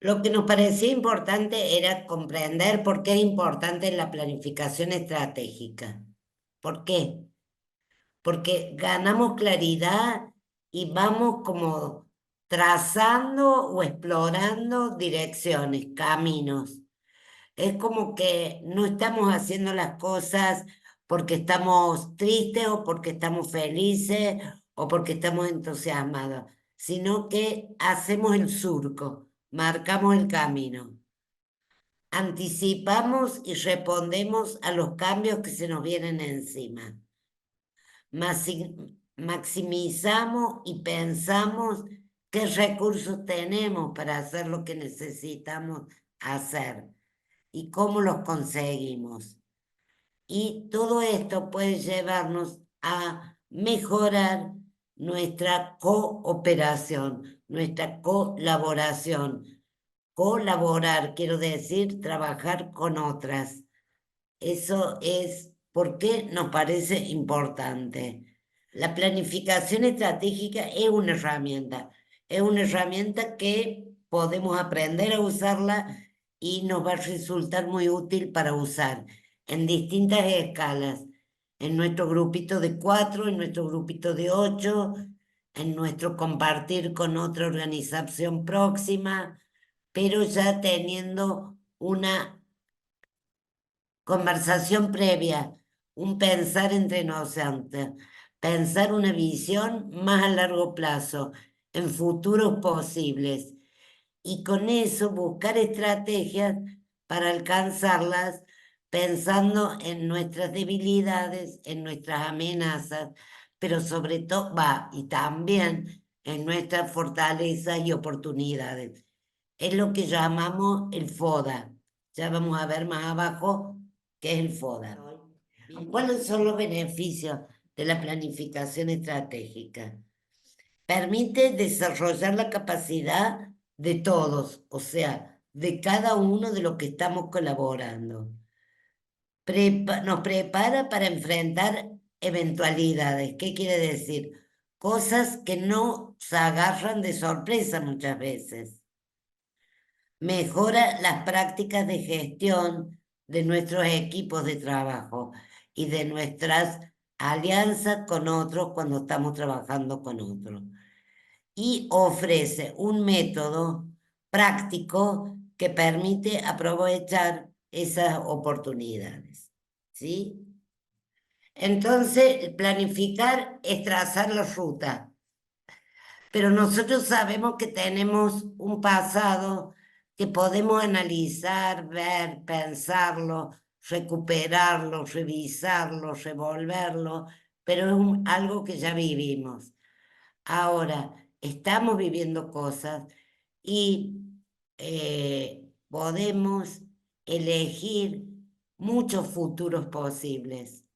Lo que nos parecía importante era comprender por qué es importante la planificación estratégica. ¿Por qué? Porque ganamos claridad y vamos como trazando o explorando direcciones, caminos. Es como que no estamos haciendo las cosas porque estamos tristes o porque estamos felices o porque estamos entusiasmados, sino que hacemos el surco, marcamos el camino, anticipamos y respondemos a los cambios que se nos vienen encima. Maximizamos y pensamos qué recursos tenemos para hacer lo que necesitamos hacer y cómo los conseguimos. Y todo esto puede llevarnos a mejorar nuestra cooperación, nuestra colaboración. Colaborar, quiero decir, trabajar con otras. Eso es porque nos parece importante. La planificación estratégica es una herramienta que podemos aprender a usarla y nos va a resultar muy útil para usar en distintas escalas, en nuestro grupito de 4, en nuestro grupito de 8, en nuestro compartir con otra organización próxima, pero ya teniendo una conversación previa, un pensar entre nosotros, pensar una visión más a largo plazo, en futuros posibles, y con eso buscar estrategias para alcanzarlas, pensando en nuestras debilidades, en nuestras amenazas, pero sobre todo, y también en nuestras fortalezas y oportunidades. Es lo que llamamos el FODA. Ya vamos a ver más abajo qué es el FODA. ¿Cuáles son los beneficios de la planificación estratégica? Permite desarrollar la capacidad de todos, o sea, de cada uno de los que estamos colaborando. Nos prepara para enfrentar eventualidades. ¿Qué quiere decir? Cosas que no se agarran de sorpresa muchas veces. Mejora las prácticas de gestión de nuestros equipos de trabajo y de nuestras alianzas con otros cuando estamos trabajando con otros. Y ofrece un método práctico que permite aprovechar esas oportunidades. ¿Sí? Entonces, planificar es trazar la ruta, pero nosotros sabemos que tenemos un pasado que podemos analizar, ver, pensarlo, recuperarlo, revisarlo, revolverlo, pero es algo que ya vivimos. Ahora, estamos viviendo cosas y podemos elegir muchos futuros posibles,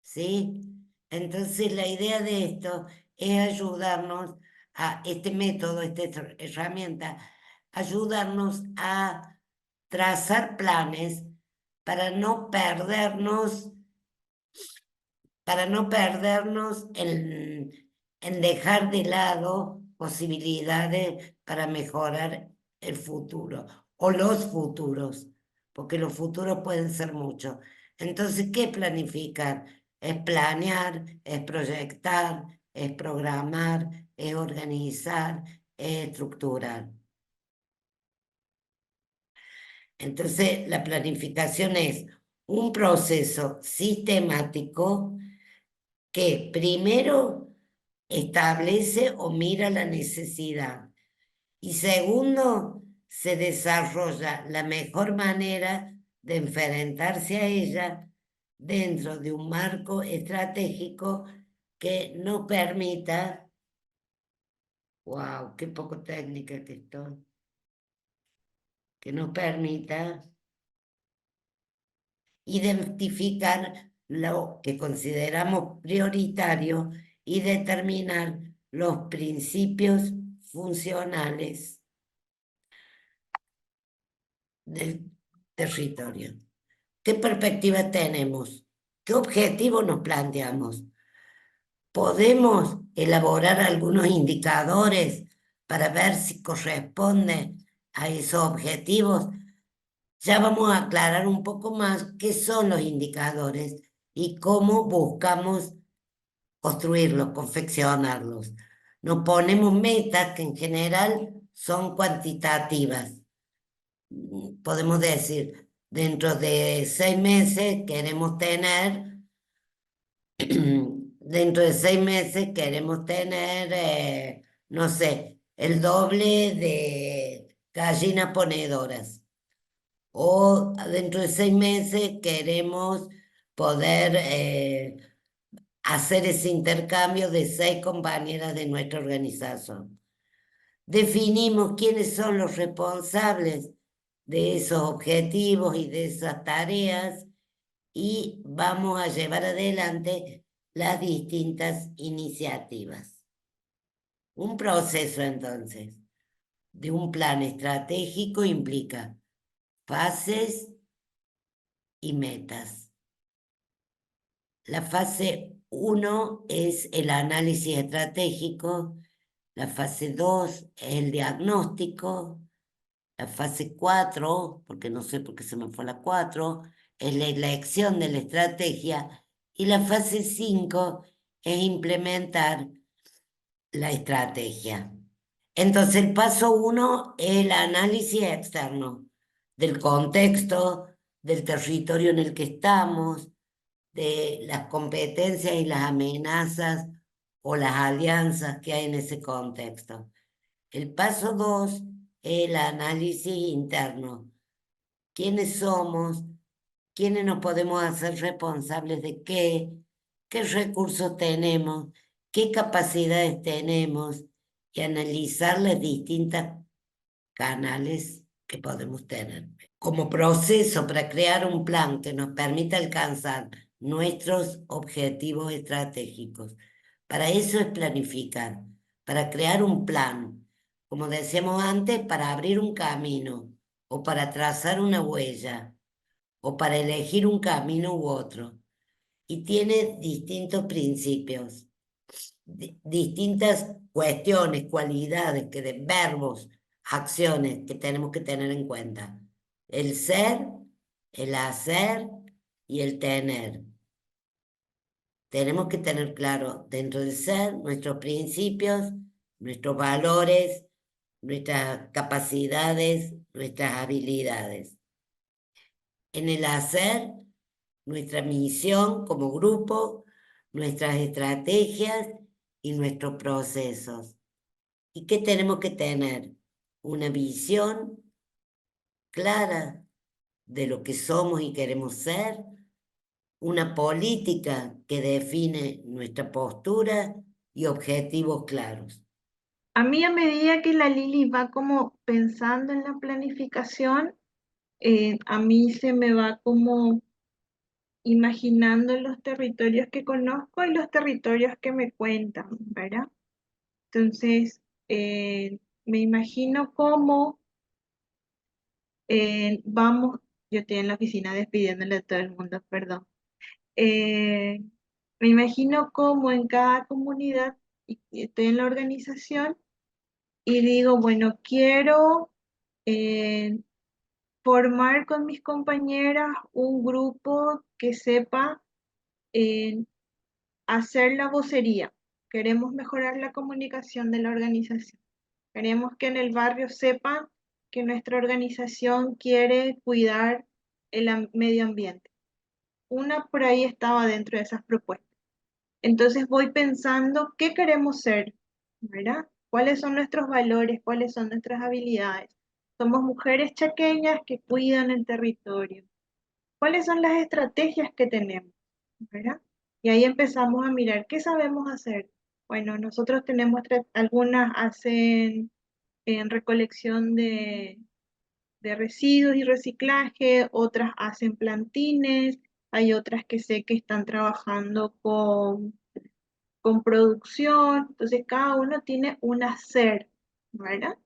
¿sí? Entonces, la idea de esto es ayudarnos a este método, esta herramienta, ayudarnos a trazar planes para no perdernos, en dejar de lado posibilidades para mejorar el futuro o los futuros, porque los futuros pueden ser muchos. Entonces, ¿qué planificar? Es planear, es proyectar, es programar, es organizar, es estructurar. Entonces, la planificación es un proceso sistemático que primero establece o mira la necesidad y segundo, se desarrolla la mejor manera de enfrentarse a ella dentro de un marco estratégico que nos permita, wow, qué poco técnica que estoy, que nos permita identificar lo que consideramos prioritario y determinar los principios funcionales del territorio. ¿Qué perspectiva tenemos? ¿Qué objetivo nos planteamos? ¿Podemos elaborar algunos indicadores para ver si corresponde a esos objetivos, ya vamos a aclarar un poco más qué son los indicadores y cómo buscamos construirlos, confeccionarlos. Nos ponemos metas que en general son cuantitativas. Podemos decir, dentro de 6 meses queremos tener, dentro de 6 meses queremos tener, no sé, el doble de gallinas ponedoras. O dentro de 6 meses queremos poder hacer ese intercambio de 6 compañeras de nuestra organización. Definimos quiénes son los responsables de esos objetivos y de esas tareas y vamos a llevar adelante las distintas iniciativas. Un proceso entonces de un plan estratégico implica fases y metas. La fase 1 es el análisis estratégico, la fase 2 es el diagnóstico, la fase 4, porque no sé por qué se me fue la 4, es la elección de la estrategia y la fase 5 es implementar la estrategia. Entonces el paso 1 es el análisis externo del contexto, del territorio en el que estamos, de las competencias y las amenazas o las alianzas que hay en ese contexto. El paso 2 es el análisis interno. ¿Quiénes somos? ¿Quiénes nos podemos hacer responsables de qué? ¿Qué recursos tenemos? ¿Qué capacidades tenemos? Y analizar las distintas canales que podemos tener como proceso para crear un plan que nos permita alcanzar nuestros objetivos estratégicos. Para eso es planificar, para crear un plan, como decíamos antes, para abrir un camino o para trazar una huella o para elegir un camino u otro. Y tiene distintos principios, distintas cuestiones, cualidades, verbos, acciones que tenemos que tener en cuenta. El ser, el hacer y el tener. Tenemos que tener claro dentro del ser nuestros principios, nuestros valores, nuestras capacidades, nuestras habilidades. En el hacer, nuestra misión como grupo, nuestras estrategias y nuestros procesos. ¿Y qué tenemos que tener? Una visión clara de lo que somos y queremos ser, una política que define nuestra postura y objetivos claros. A mí a medida que la Lili va como pensando en la planificación, a mí se me va como imaginando los territorios que conozco y los territorios que me cuentan, ¿verdad? Entonces, me imagino cómo vamos, yo estoy en la oficina despidiéndole a todo el mundo, perdón. Eh, Me imagino cómo en cada comunidad, y estoy en la organización, y digo, bueno, quiero eh, formar con mis compañeras un grupo que sepa eh, hacer la vocería. Queremos mejorar la comunicación de la organización. Queremos que en el barrio sepan que nuestra organización quiere cuidar el medio ambiente. Una por ahí estaba dentro de esas propuestas. Entonces voy pensando qué queremos ser, ¿verdad? ¿Cuáles son nuestros valores? ¿Cuáles son nuestras habilidades? Somos mujeres chaqueñas que cuidan el territorio. ¿Cuáles son las estrategias que tenemos? ¿Verdad? Y ahí empezamos a mirar qué sabemos hacer. Bueno, nosotros tenemos algunas hacen en recolección de residuos y reciclaje, otras hacen plantines, hay otras que sé que están trabajando con producción, entonces cada uno tiene un hacer, ¿verdad?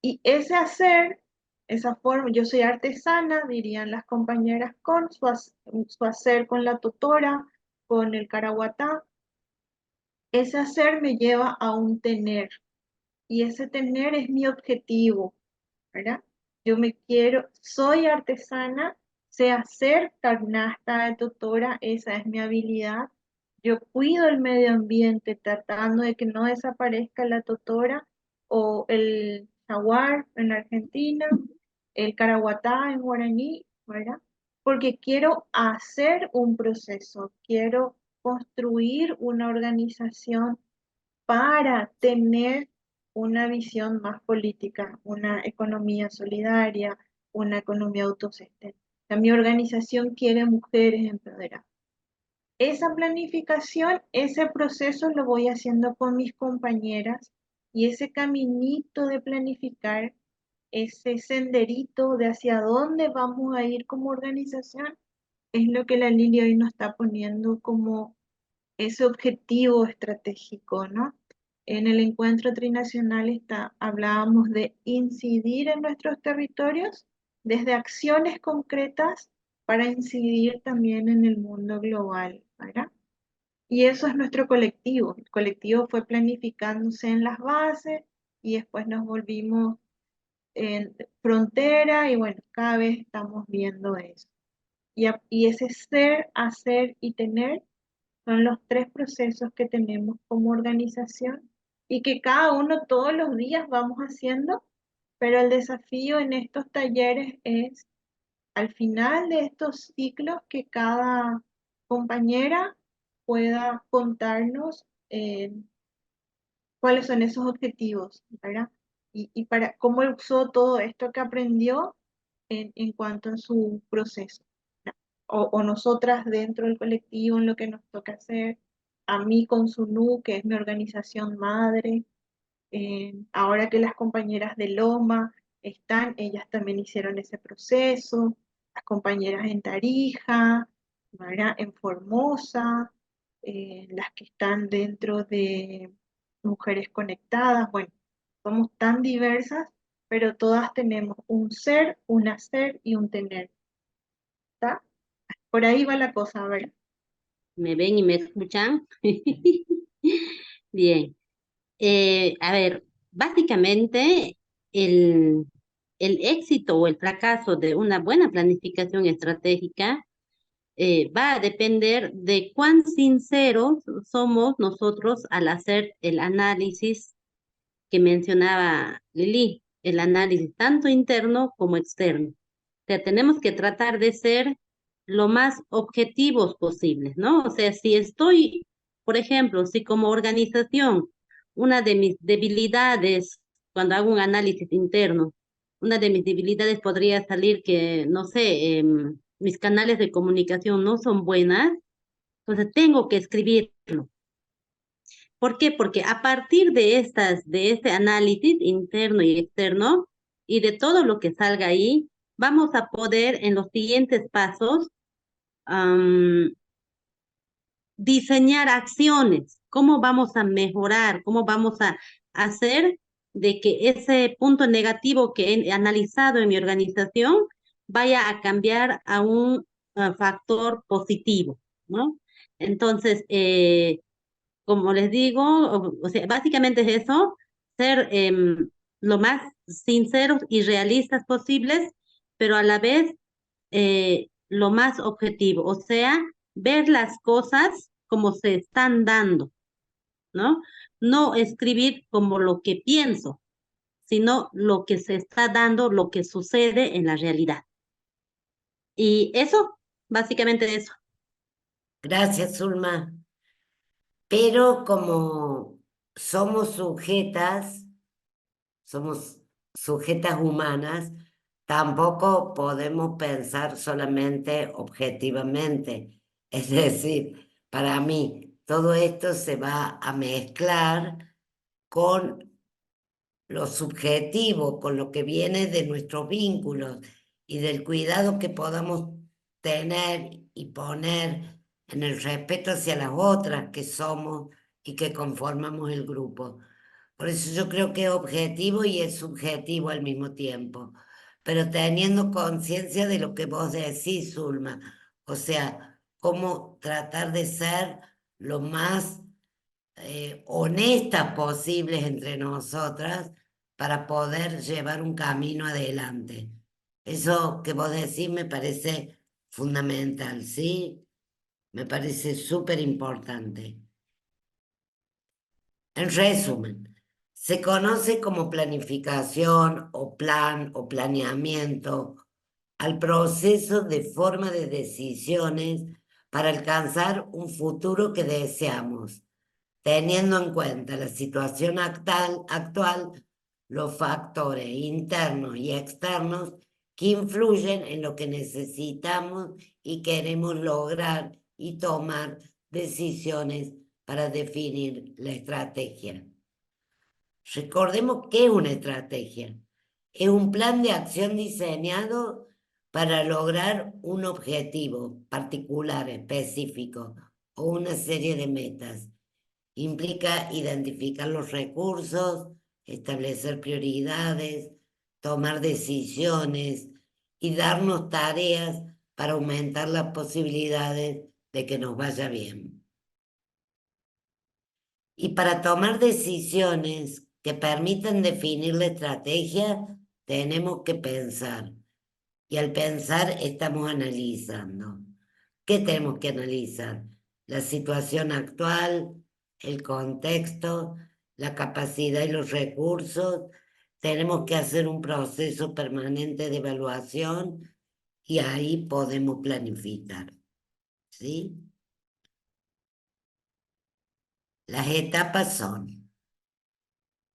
Y ese hacer, esa forma, yo soy artesana, dirían las compañeras, con su hacer con la totora, con el caraguatá, ese hacer me lleva a un tener, y ese tener es mi objetivo, ¿verdad? Soy artesana, sé hacer canasta de totora, esa es mi habilidad. Yo cuido el medio ambiente tratando de que no desaparezca la totora o el jaguar en Argentina, el caraguatá en guaraní, ¿verdad? Porque quiero hacer un proceso, quiero construir una organización para tener una visión más política, una economía solidaria, una economía autosustentable. Mi organización quiere mujeres empoderadas. Esa planificación, ese proceso lo voy haciendo con mis compañeras y ese caminito de planificar, ese senderito de hacia dónde vamos a ir como organización, es lo que la Lili hoy nos está poniendo como ese objetivo estratégico, ¿no? En el encuentro trinacional hablábamos de incidir en nuestros territorios desde acciones concretas para incidir también en el mundo global, ¿verdad? Y eso es nuestro colectivo. El colectivo fue planificándose en las bases y después nos volvimos en frontera y bueno, cada vez estamos viendo eso. Y ese ser, hacer y tener son los tres procesos que tenemos como organización y que cada uno todos los días vamos haciendo, pero el desafío en estos talleres es al final de estos ciclos que cada compañera pueda contarnos cuáles son esos objetivos, ¿verdad? Y para cómo usó todo esto que aprendió en cuanto a su proceso. O nosotras dentro del colectivo en lo que nos toca hacer, a mí con SUNU, que es mi organización madre, ahora que las compañeras de Loma están, ellas también hicieron ese proceso, las compañeras en Tarija, ¿verdad? En Formosa, las que están dentro de Mujeres Conectadas, bueno, somos tan diversas, pero todas tenemos un ser, un hacer y un tener, ¿está? Por ahí va la cosa, a ver. ¿Me ven y me escuchan? Bien. A ver, básicamente el, el éxito o el fracaso de una buena planificación estratégica va a depender de cuán sinceros somos nosotros al hacer el análisis que mencionaba Lili, el análisis tanto interno como externo. O sea, tenemos que tratar de ser lo más objetivos posibles, ¿no? O sea, si estoy, por ejemplo, si como organización, una de mis debilidades, cuando hago un análisis interno, una de mis debilidades podría salir que, no sé, mis canales de comunicación no son buenas, entonces tengo que escribirlo. ¿Por qué? Porque a partir de este análisis interno y externo y de todo lo que salga ahí, vamos a poder en los siguientes pasos am, diseñar acciones, cómo vamos a mejorar, cómo vamos a hacer de que ese punto negativo que he analizado en mi organización vaya a cambiar a un factor positivo, ¿no? Entonces, como les digo, o sea, básicamente es eso, ser lo más sinceros y realistas posibles, pero a la vez lo más objetivo, o sea, ver las cosas como se están dando, ¿no? No escribir como lo que pienso, sino lo que se está dando, lo que sucede en la realidad. Y eso, básicamente eso. Gracias, Zulma. Pero como somos somos sujetas humanas, tampoco podemos pensar solamente objetivamente. Es decir, para mí, todo esto se va a mezclar con lo subjetivo, con lo que viene de nuestros vínculos y del cuidado que podamos tener y poner en el respeto hacia las otras que somos y que conformamos el grupo. Por eso yo creo que es objetivo y es subjetivo al mismo tiempo, pero teniendo conciencia de lo que vos decís, Zulma, o sea, cómo tratar de ser lo más honestas posibles entre nosotras para poder llevar un camino adelante. Eso que vos decís me parece fundamental, ¿sí? Me parece súper importante. En resumen, se conoce como planificación o plan o planeamiento al proceso de forma de decisiones para alcanzar un futuro que deseamos, teniendo en cuenta la situación actual, los factores internos y externos que influyen en lo que necesitamos y queremos lograr y tomar decisiones para definir la estrategia. Recordemos qué es una estrategia. Es un plan de acción diseñado para lograr un objetivo particular, específico, o una serie de metas. Implica identificar los recursos, establecer prioridades, tomar decisiones y darnos tareas para aumentar las posibilidades de que nos vaya bien. Y para tomar decisiones que permitan definir la estrategia, tenemos que pensar. Y al pensar estamos analizando. ¿Qué tenemos que analizar? La situación actual, el contexto, la capacidad y los recursos. Tenemos que hacer un proceso permanente de evaluación y ahí podemos planificar. ¿Sí? Las etapas son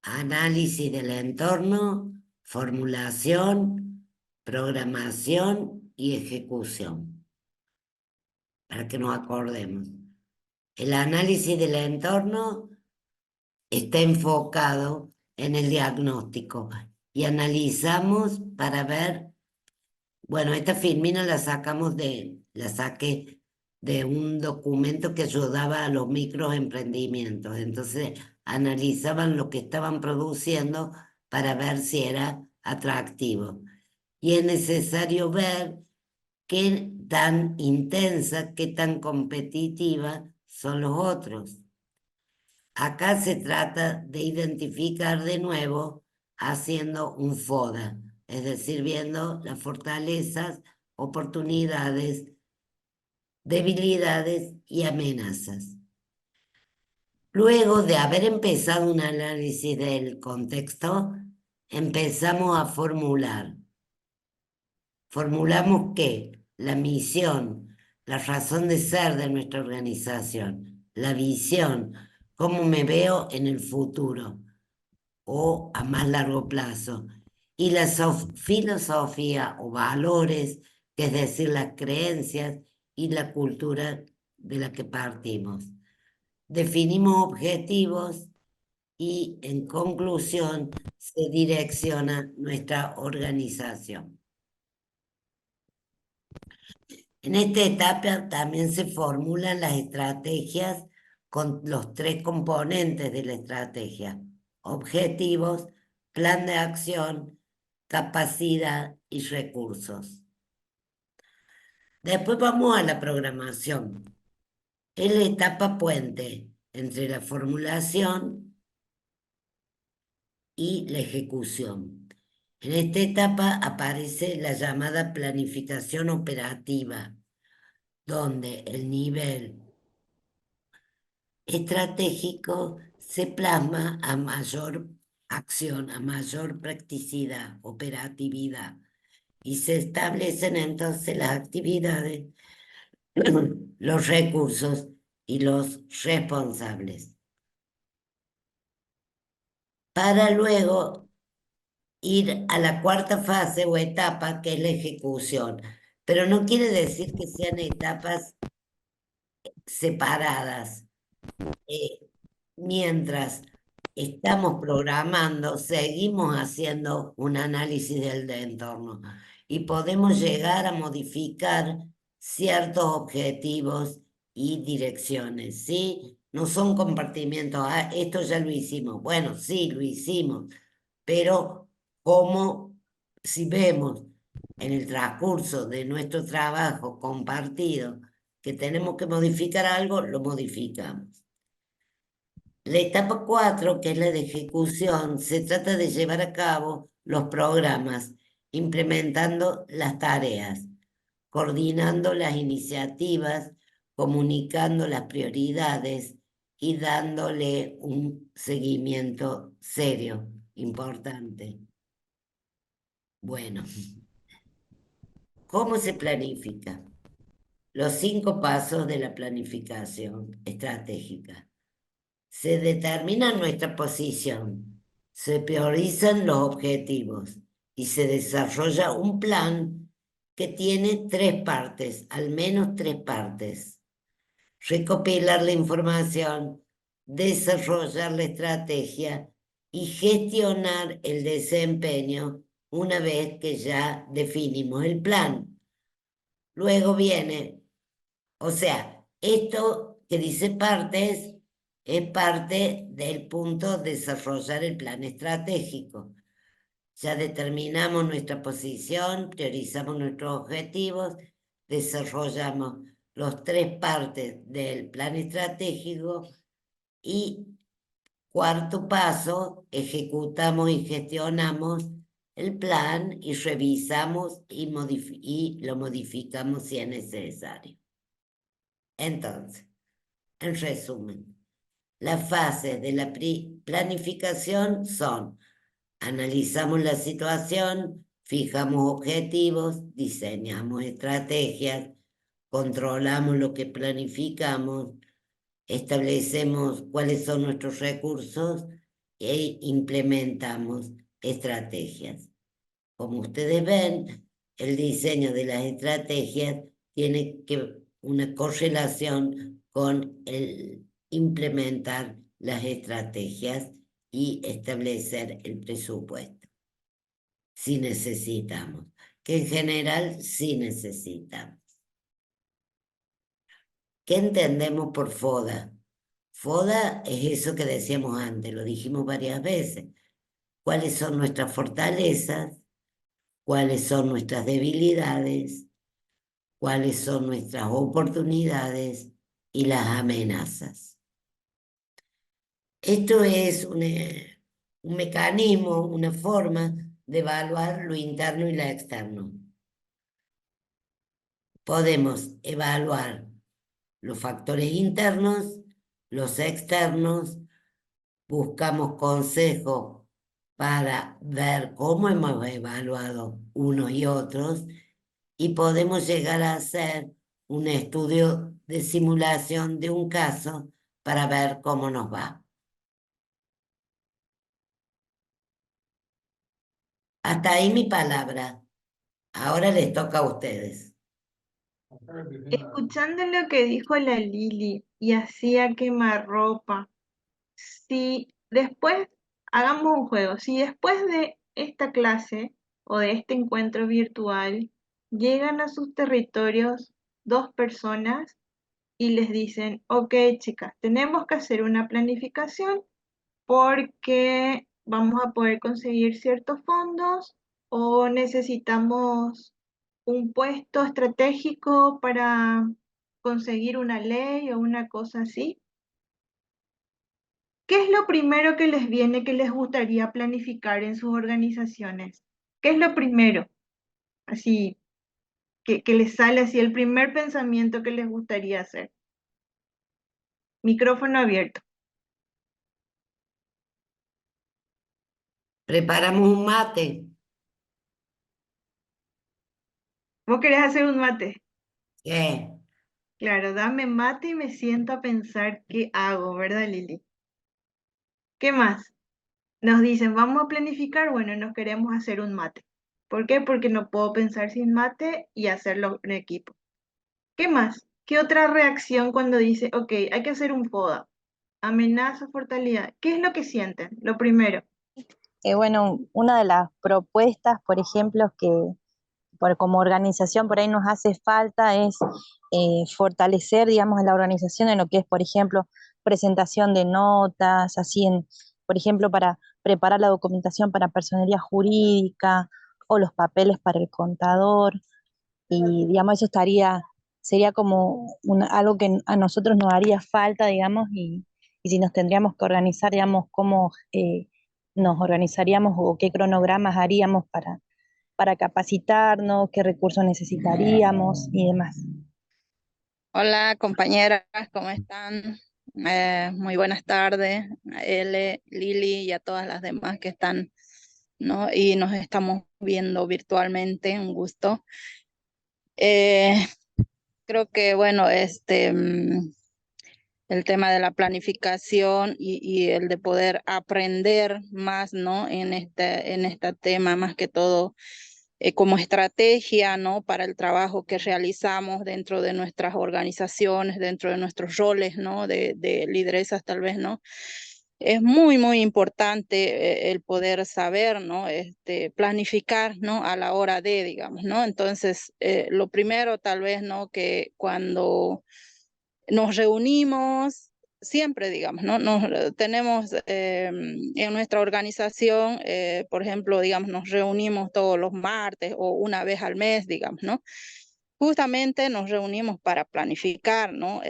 análisis del entorno, formulación, programación y ejecución, para que nos acordemos. El análisis del entorno está enfocado en el diagnóstico y analizamos para ver, bueno, esta filmina la saqué de un documento que ayudaba a los microemprendimientos. Entonces analizaban lo que estaban produciendo para ver si era atractivo. Y es necesario ver qué tan intensa, qué tan competitiva son los otros. Acá se trata de identificar de nuevo haciendo un FODA, es decir, viendo las fortalezas, oportunidades, debilidades y amenazas. Luego de haber empezado un análisis del contexto, empezamos a formular. Formulamos qué, la misión, la razón de ser de nuestra organización, la visión, cómo me veo en el futuro o a más largo plazo, y la filosofía o valores, que es decir, las creencias y la cultura de la que partimos. Definimos objetivos y en conclusión se direcciona nuestra organización. En esta etapa también se formulan las estrategias con los tres componentes de la estrategia: objetivos, plan de acción, capacidad y recursos. Después vamos a la programación. Es la etapa puente entre la formulación y la ejecución. En esta etapa aparece la llamada planificación operativa, donde el nivel estratégico se plasma a mayor acción, a mayor practicidad, operatividad, y se establecen entonces las actividades, los recursos y los responsables, para luego ir a la cuarta fase o etapa, que es la ejecución. Pero no quiere decir que sean etapas separadas. Mientras estamos programando, seguimos haciendo un análisis del entorno y podemos llegar a modificar ciertos objetivos y direcciones, ¿sí? No son compartimientos, esto ya lo hicimos. Bueno, sí, lo hicimos, pero como si vemos en el transcurso de nuestro trabajo compartido que tenemos que modificar algo, lo modificamos. La etapa 4, que es la de ejecución, se trata de llevar a cabo los programas, implementando las tareas, coordinando las iniciativas, comunicando las prioridades y dándole un seguimiento serio, importante. Bueno, ¿cómo se planifica? Los 5 pasos de la planificación estratégica. Se determina nuestra posición, se priorizan los objetivos y se desarrolla un plan que tiene 3 partes, al menos 3 partes. Recopilar la información, desarrollar la estrategia y gestionar el desempeño una vez que ya definimos el plan. Luego viene, o sea, esto que dice partes es parte del punto de desarrollar el plan estratégico. Ya determinamos nuestra posición, priorizamos nuestros objetivos, desarrollamos los 3 partes del plan estratégico y cuarto paso, ejecutamos y gestionamos el plan y revisamos y lo modificamos si es necesario. Entonces, en resumen, las fases de la planificación son: analizamos la situación, fijamos objetivos, diseñamos estrategias, controlamos lo que planificamos, establecemos cuáles son nuestros recursos e implementamos estrategias. Como ustedes ven, el diseño de las estrategias tiene una correlación con el implementar las estrategias y establecer el presupuesto. Si necesitamos, que en general sí necesitamos. ¿Qué entendemos por FODA? FODA es eso que decíamos antes, lo dijimos varias veces. ¿Cuáles son nuestras fortalezas? ¿Cuáles son nuestras debilidades? ¿Cuáles son nuestras oportunidades y las amenazas? Esto es un mecanismo, una forma de evaluar lo interno y lo externo. Podemos evaluar los factores internos, los externos, buscamos consejos para ver cómo hemos evaluado unos y otros y podemos llegar a hacer un estudio de simulación de un caso para ver cómo nos va. Hasta ahí mi palabra. Ahora les toca a ustedes. Escuchando lo que dijo la Lili y hacía quemarropa, si después, hagamos un juego, si después de esta clase o de este encuentro virtual llegan a sus territorios 2 personas y les dicen, ok chicas, tenemos que hacer una planificación porque vamos a poder conseguir ciertos fondos o necesitamos un puesto estratégico para conseguir una ley o una cosa así. ¿Qué es lo primero que les viene que les gustaría planificar en sus organizaciones? ¿Qué es lo primero? Así, que les sale así el primer pensamiento que les gustaría hacer. Micrófono abierto. Preparamos un mate. ¿Vos querés hacer un mate? ¿Qué? Claro, dame mate y me siento a pensar qué hago, ¿verdad, Lili? ¿Qué más? Nos dicen, vamos a planificar, bueno, nos queremos hacer un mate. ¿Por qué? Porque no puedo pensar sin mate y hacerlo en equipo. ¿Qué más? ¿Qué otra reacción cuando dice, ok, hay que hacer un FODA? Amenaza, fortaleza. ¿Qué es lo que sienten? Lo primero. Bueno, una de las propuestas, por ejemplo, que como organización por ahí nos hace falta es fortalecer, digamos, a la organización en lo que es, por ejemplo, presentación de notas, así por ejemplo, para preparar la documentación para personería jurídica o los papeles para el contador. Y, digamos, eso sería como algo que a nosotros nos haría falta, digamos, y y si nos tendríamos que organizar, digamos, cómo nos organizaríamos o qué cronogramas haríamos para capacitarnos, qué recursos necesitaríamos y demás. Hola compañeras, ¿cómo están? Muy buenas tardes a Ele, Lili y a todas las demás que están, ¿no? Y nos estamos viendo virtualmente, un gusto. Creo que, bueno, el tema de la planificación y el de poder aprender más, ¿no? En este tema, más que todo como estrategia, ¿no? Para el trabajo que realizamos dentro de nuestras organizaciones, dentro de nuestros roles, ¿no? De lideresas tal vez, ¿no? Es muy, muy importante el poder saber, ¿no? Planificar, ¿no? A la hora de, digamos, ¿no? Entonces, lo primero tal vez, ¿no? Que cuando nos reunimos, siempre, digamos, ¿no? Tenemos en nuestra organización, por ejemplo, digamos, nos reunimos todos los martes o una vez al mes, digamos, ¿no? Justamente nos reunimos para planificar, ¿no?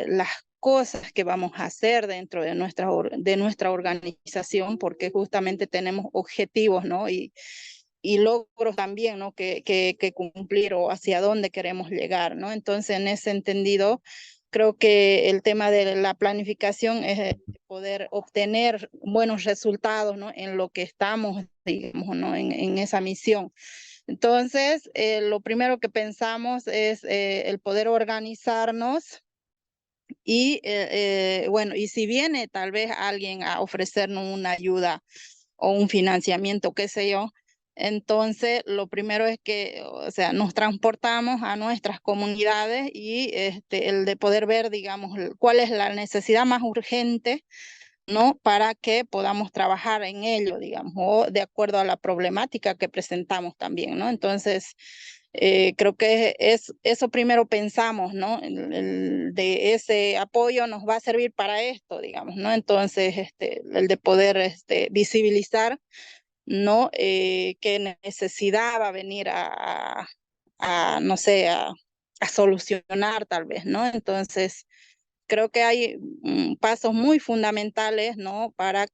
Las cosas que vamos a hacer dentro de nuestra organización, porque justamente tenemos objetivos, ¿no? Y logros también, ¿no? Que cumplir o hacia dónde queremos llegar, ¿no? Entonces, en ese entendido, creo que el tema de la planificación es poder obtener buenos resultados, ¿no? En lo que estamos, digamos, ¿no? En esa misión. Entonces, lo primero que pensamos es el poder organizarnos y, bueno, y si viene tal vez alguien a ofrecernos una ayuda o un financiamiento, qué sé yo, entonces lo primero es que, o sea, nos transportamos a nuestras comunidades y el de poder ver, digamos, cuál es la necesidad más urgente, ¿no? Para que podamos trabajar en ello, digamos, o de acuerdo a la problemática que presentamos también, ¿no? Entonces, creo que es eso primero pensamos, ¿no? De ese apoyo nos va a servir para esto, digamos, ¿no? Entonces, el de poder visibilizar, ¿no? Qué necesidad va a venir no sé, a solucionar tal vez, ¿no? Entonces, creo que hay pasos muy fundamentales, ¿no? Para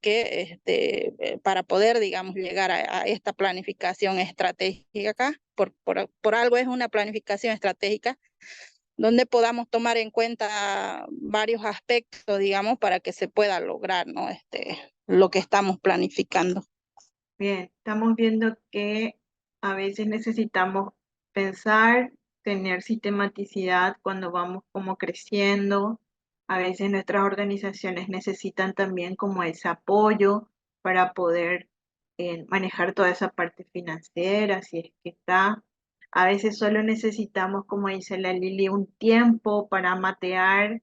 poder, digamos, llegar a esta planificación estratégica. Por algo es una planificación estratégica, donde podamos tomar en cuenta varios aspectos, digamos, para que se pueda lograr, ¿no? Lo que estamos planificando. Bien, estamos viendo que a veces necesitamos pensar, tener sistematicidad cuando vamos como creciendo. A veces nuestras organizaciones necesitan también como ese apoyo para poder manejar toda esa parte financiera, si es que está. A veces solo necesitamos, como dice la Lili, un tiempo para matear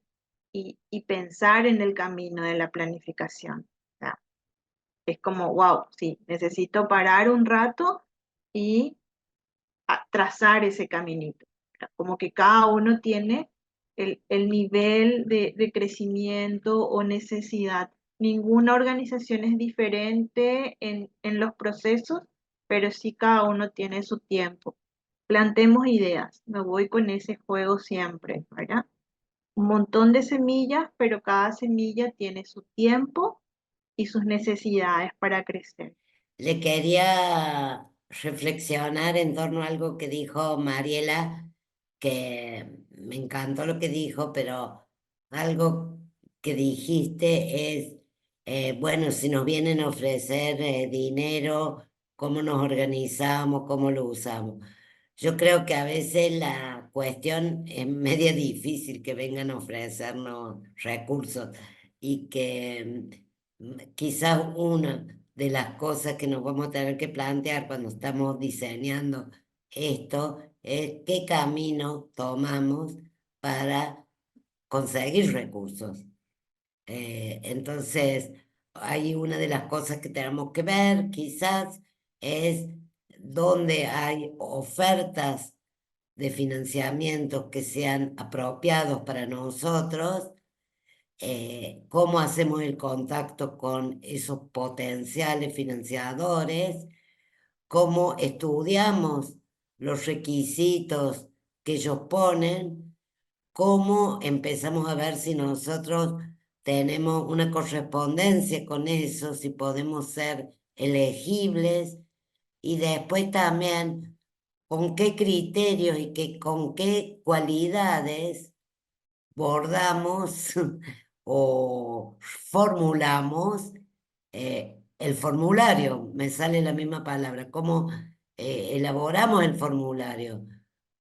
y pensar en el camino de la planificación. Es como, wow, sí, necesito parar un rato y trazar ese caminito. Como que cada uno tiene el nivel de crecimiento o necesidad. Ninguna organización es diferente en los procesos, pero sí cada uno tiene su tiempo. Plantemos ideas. Me voy con ese juego siempre, ¿verdad? Un montón de semillas, pero cada semilla tiene su tiempo y sus necesidades para crecer. Le quería reflexionar en torno a algo que dijo Mariela, que me encantó lo que dijo, pero algo que dijiste es, bueno, si nos vienen a ofrecer dinero, ¿cómo nos organizamos, cómo lo usamos? Yo creo que a veces la cuestión es media difícil que vengan a ofrecernos recursos y que quizás una de las cosas que nos vamos a tener que plantear cuando estamos diseñando esto es qué camino tomamos para conseguir recursos. Entonces, hay una de las cosas que tenemos que ver quizás es dónde hay ofertas de financiamiento que sean apropiados para nosotros, cómo hacemos el contacto con esos potenciales financiadores, cómo estudiamos los requisitos que ellos ponen, cómo empezamos a ver si nosotros tenemos una correspondencia con eso, si podemos ser elegibles, y después también con qué criterios y con qué cualidades bordamos o formulamos el formulario, me sale la misma palabra, cómo elaboramos el formulario,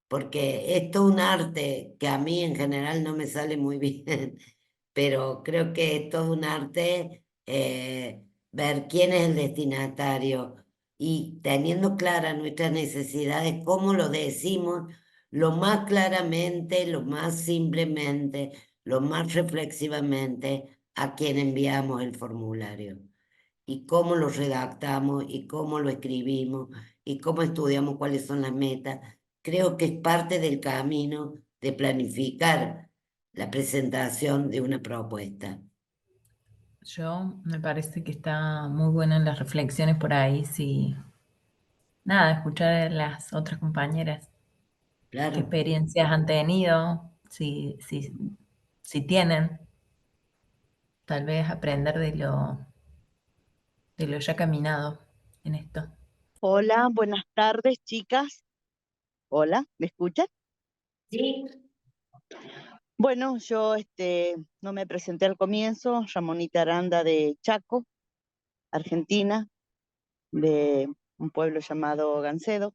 porque es todo un arte que a mí en general no me sale muy bien, pero creo que es todo un arte ver quién es el destinatario y teniendo claras nuestras necesidades, cómo lo decimos lo más claramente, lo más simplemente, lo más reflexivamente a quien enviamos el formulario y cómo lo redactamos y cómo lo escribimos y cómo estudiamos cuáles son las metas. Creo que es parte del camino de planificar la presentación de una propuesta. Yo me parece que está muy buena en las reflexiones por ahí, si nada, escuchar a las otras compañeras qué Claro. experiencias han tenido, si tienen, tal vez aprender de lo ya caminado en esto. Hola, buenas tardes, chicas. Hola, ¿me escuchan? Sí. Bueno, yo no me presenté al comienzo, Ramonita Aranda de Chaco, Argentina, de un pueblo llamado Gancedo.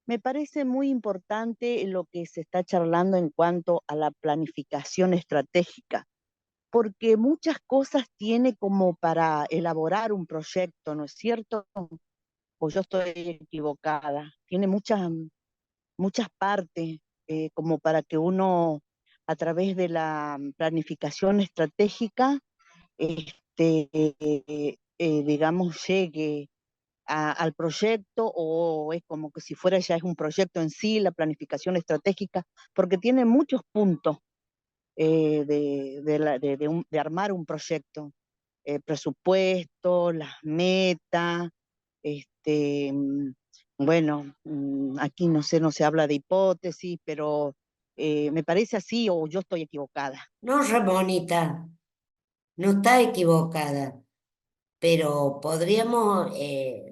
Me parece muy importante lo que se está charlando en cuanto a la planificación estratégica, porque muchas cosas tiene como para elaborar un proyecto, ¿no es cierto? O yo estoy equivocada. Tiene muchas partes como para que uno, a través de la planificación estratégica, digamos, llegue al proyecto, o es como que si fuera ya es un proyecto en sí, la planificación estratégica, porque tiene muchos puntos de armar un proyecto. Presupuesto, las metas, este, mm, bueno, aquí no se habla de hipótesis, pero me parece así o yo estoy equivocada. No, Ramonita, no está equivocada, pero podríamos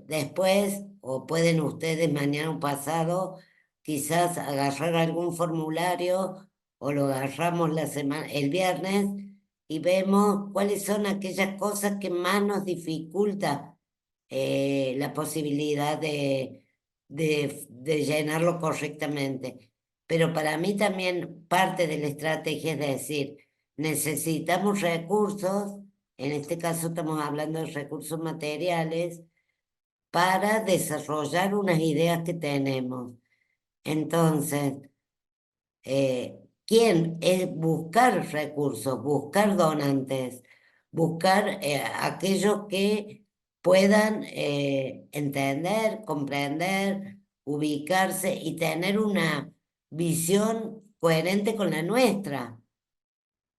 después, o pueden ustedes mañana o pasado, quizás agarrar algún formulario o lo agarramos la semana, el viernes y vemos cuáles son aquellas cosas que más nos dificulta la posibilidad de llenarlo correctamente. Pero para mí también parte de la estrategia es decir, necesitamos recursos, en este caso estamos hablando de recursos materiales, para desarrollar unas ideas que tenemos. Entonces, ¿quién es buscar recursos, buscar donantes, buscar aquellos que puedan entender, comprender, ubicarse y tener una visión coherente con la nuestra?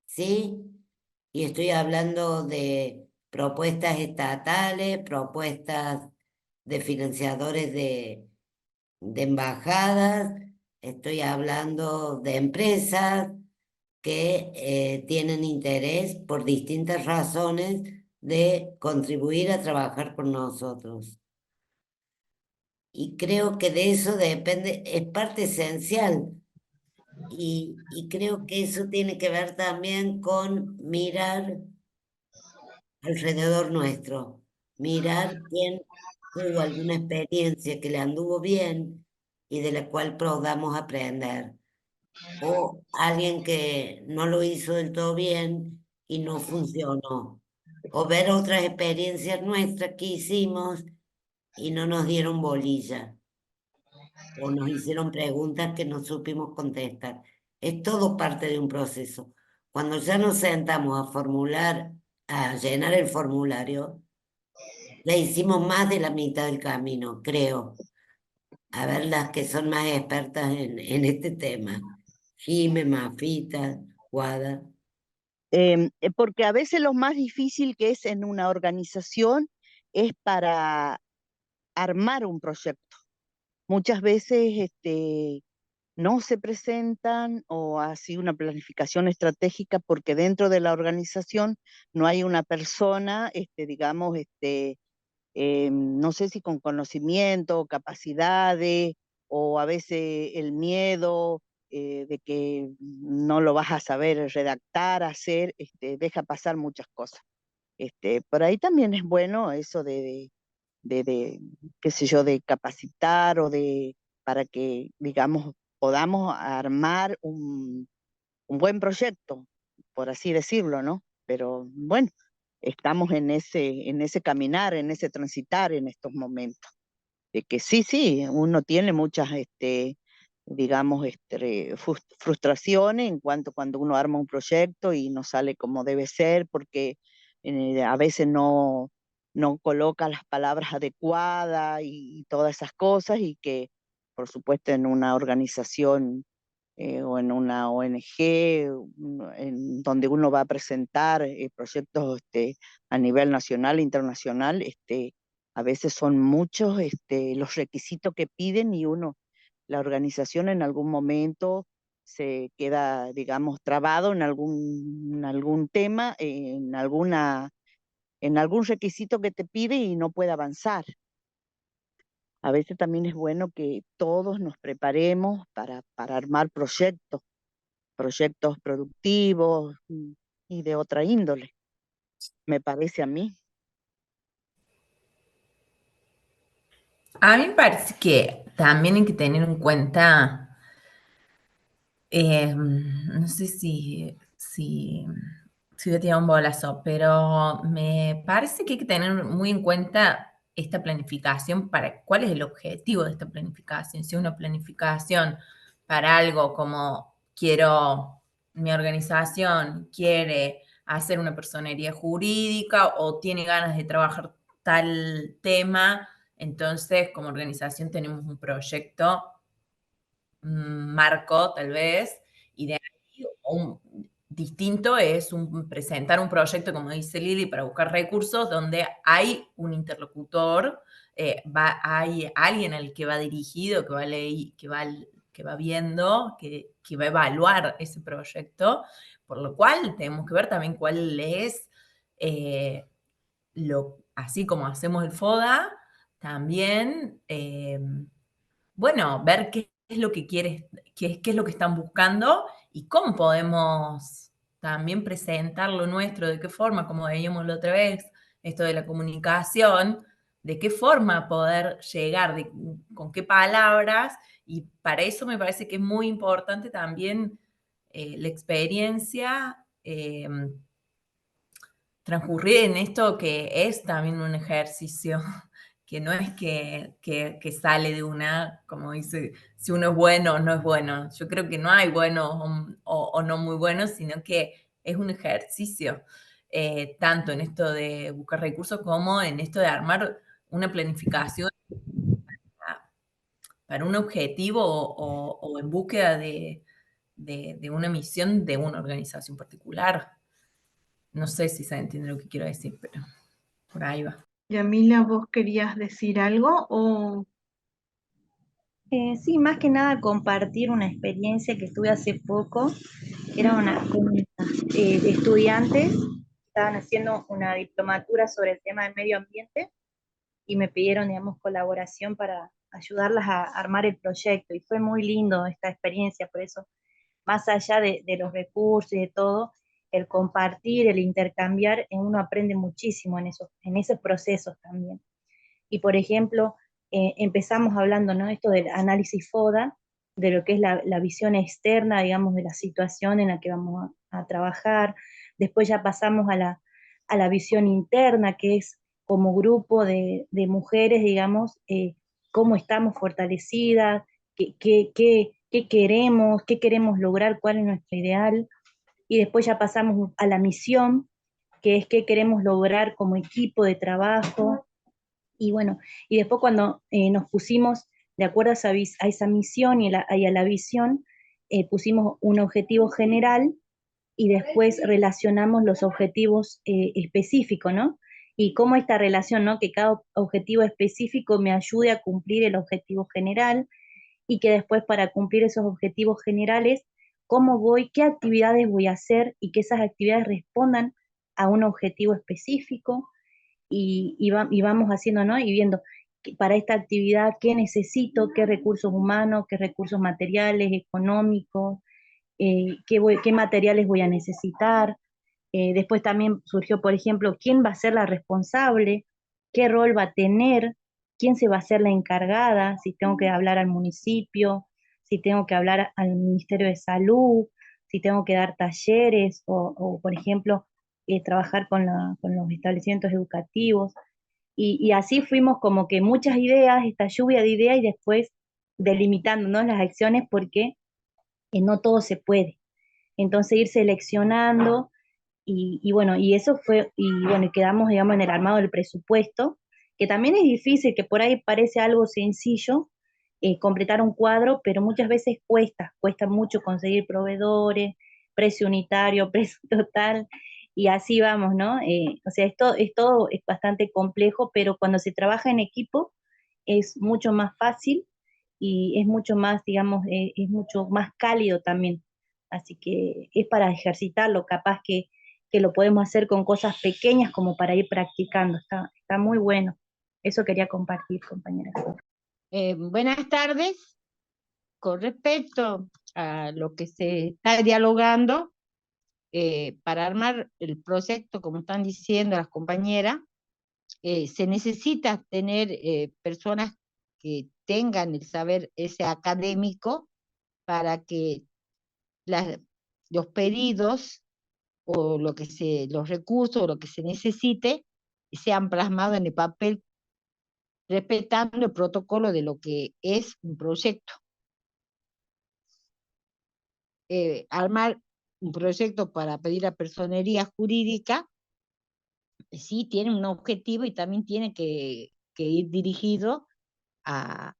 ¿Sí? Y estoy hablando de propuestas estatales, propuestas de financiadores de embajadas, estoy hablando de empresas que tienen interés por distintas razones de contribuir a trabajar con nosotros. Y creo que de eso depende, es parte esencial. Y creo que eso tiene que ver también con mirar alrededor nuestro, mirar quién tuvo alguna experiencia que le anduvo bien y de la cual podamos aprender, o alguien que no lo hizo del todo bien y no funcionó, o ver otras experiencias nuestras que hicimos y no nos dieron bolilla, o nos hicieron preguntas que no supimos contestar. Es todo parte de un proceso. Cuando ya nos sentamos a formular, a llenar el formulario, la hicimos más de la mitad del camino, creo. A ver las que son más expertas en este tema. Jime, Mafita, Guada. Porque a veces lo más difícil que es en una organización es para armar un proyecto. Muchas veces no se presentan o así una planificación estratégica porque dentro de la organización no hay una persona, digamos, no sé si con conocimiento, capacidades o a veces el miedo de que no lo vas a saber redactar, hacer, deja pasar muchas cosas. Por ahí también es bueno eso qué sé yo, de capacitar o para que, digamos, podamos armar un buen proyecto, por así decirlo, ¿no? Pero bueno, estamos en ese caminar, en ese transitar en estos momentos. De que sí, sí, uno tiene muchas, digamos, frustraciones en cuanto cuando uno arma un proyecto y no sale como debe ser, porque a veces no coloca las palabras adecuadas y todas esas cosas, y que, por supuesto, en una organización o en una ONG, en donde uno va a presentar proyectos a nivel nacional e internacional, a veces son muchos los requisitos que piden y la organización en algún momento se queda, digamos, trabado en algún tema, en algún requisito que te pide y no puede avanzar. A veces también es bueno que todos nos preparemos para armar proyectos productivos y de otra índole, me parece a mí. A mí me parece que también hay que tener en cuenta, no sé si voy a tirar un bolazo, pero me parece que hay que tener muy en cuenta esta planificación para cuál es el objetivo de esta planificación. Si es una planificación para algo como mi organización quiere hacer una personería jurídica o tiene ganas de trabajar tal tema, entonces como organización tenemos un proyecto marco, tal vez, y de ahí distinto es presentar un proyecto, como dice Lili, para buscar recursos, donde hay un interlocutor, hay alguien al que va dirigido, que va viendo, que va a evaluar ese proyecto, por lo cual tenemos que ver también cuál es, así como hacemos el FODA, también bueno, ver qué es lo que qué es lo que están buscando y cómo podemos también presentar lo nuestro, de qué forma, como veíamos la otra vez, esto de la comunicación, de qué forma poder llegar, con qué palabras, y para eso me parece que es muy importante también la experiencia, transcurrir en esto que es también un ejercicio, que no es que sale de una, como dice, si uno es bueno o no es bueno. Yo creo que no hay bueno o no muy bueno, sino que es un ejercicio, tanto en esto de buscar recursos como en esto de armar una planificación para un objetivo o en búsqueda de una misión de una organización particular. No sé si se entiende lo que quiero decir, pero por ahí va. Yamila, ¿vos querías decir algo o Sí, más que nada compartir una experiencia que tuve hace poco. Era de estudiantes, estaban haciendo una diplomatura sobre el tema del medio ambiente y me pidieron, digamos, colaboración para ayudarlas a armar el proyecto y fue muy lindo esta experiencia, por eso, más allá de los recursos y de todo, el compartir, el intercambiar, uno aprende muchísimo en esos procesos también. Y por ejemplo, empezamos hablando, ¿no? Esto del análisis FODA, de lo que es la visión externa, digamos, de la situación en la que vamos a trabajar. Después ya pasamos a la visión interna, que es como grupo de mujeres, digamos, cómo estamos fortalecidas, qué queremos lograr, cuál es nuestro ideal. Y después ya pasamos a la misión, que es qué queremos lograr como equipo de trabajo. Y bueno, y después cuando nos pusimos de acuerdo a esa misión y a la visión, pusimos un objetivo general y después relacionamos los objetivos específicos, ¿no? Y cómo esta relación, ¿no? Que cada objetivo específico me ayude a cumplir el objetivo general y que después para cumplir esos objetivos generales, cómo voy, qué actividades voy a hacer y que esas actividades respondan a un objetivo específico y vamos haciendo, ¿no? Y viendo para esta actividad qué necesito, qué recursos humanos, qué recursos materiales, económicos, qué materiales voy a necesitar. Después también surgió, por ejemplo, quién va a ser la responsable, qué rol va a tener, quién se va a ser la encargada, si tengo que hablar al municipio, si tengo que hablar al Ministerio de Salud, si tengo que dar talleres o por ejemplo, trabajar con los establecimientos educativos. Y así fuimos como que muchas ideas, esta lluvia de ideas y después delimitando, ¿no?, las acciones porque no todo se puede. Entonces ir seleccionando y bueno, y eso fue, y bueno, y quedamos, digamos, en el armado del presupuesto, que también es difícil, que por ahí parece algo sencillo, completar un cuadro, pero muchas veces cuesta mucho conseguir proveedores, precio unitario, precio total, y así vamos, ¿no? O sea, esto es bastante complejo, pero cuando se trabaja en equipo es mucho más fácil y es mucho más, digamos, es mucho más cálido también. Así que es para ejercitarlo, capaz que lo podemos hacer con cosas pequeñas como para ir practicando. Está muy bueno. Eso quería compartir, compañeras. Buenas tardes. Con respecto a lo que se está dialogando, para armar el proyecto, como están diciendo las compañeras, se necesita tener personas que tengan el saber ese académico para que los pedidos o los recursos o lo que se necesite sean plasmados en el papel respetando el protocolo de lo que es un proyecto. Armar un proyecto para pedir a personería jurídica sí tiene un objetivo y también tiene que ir dirigido al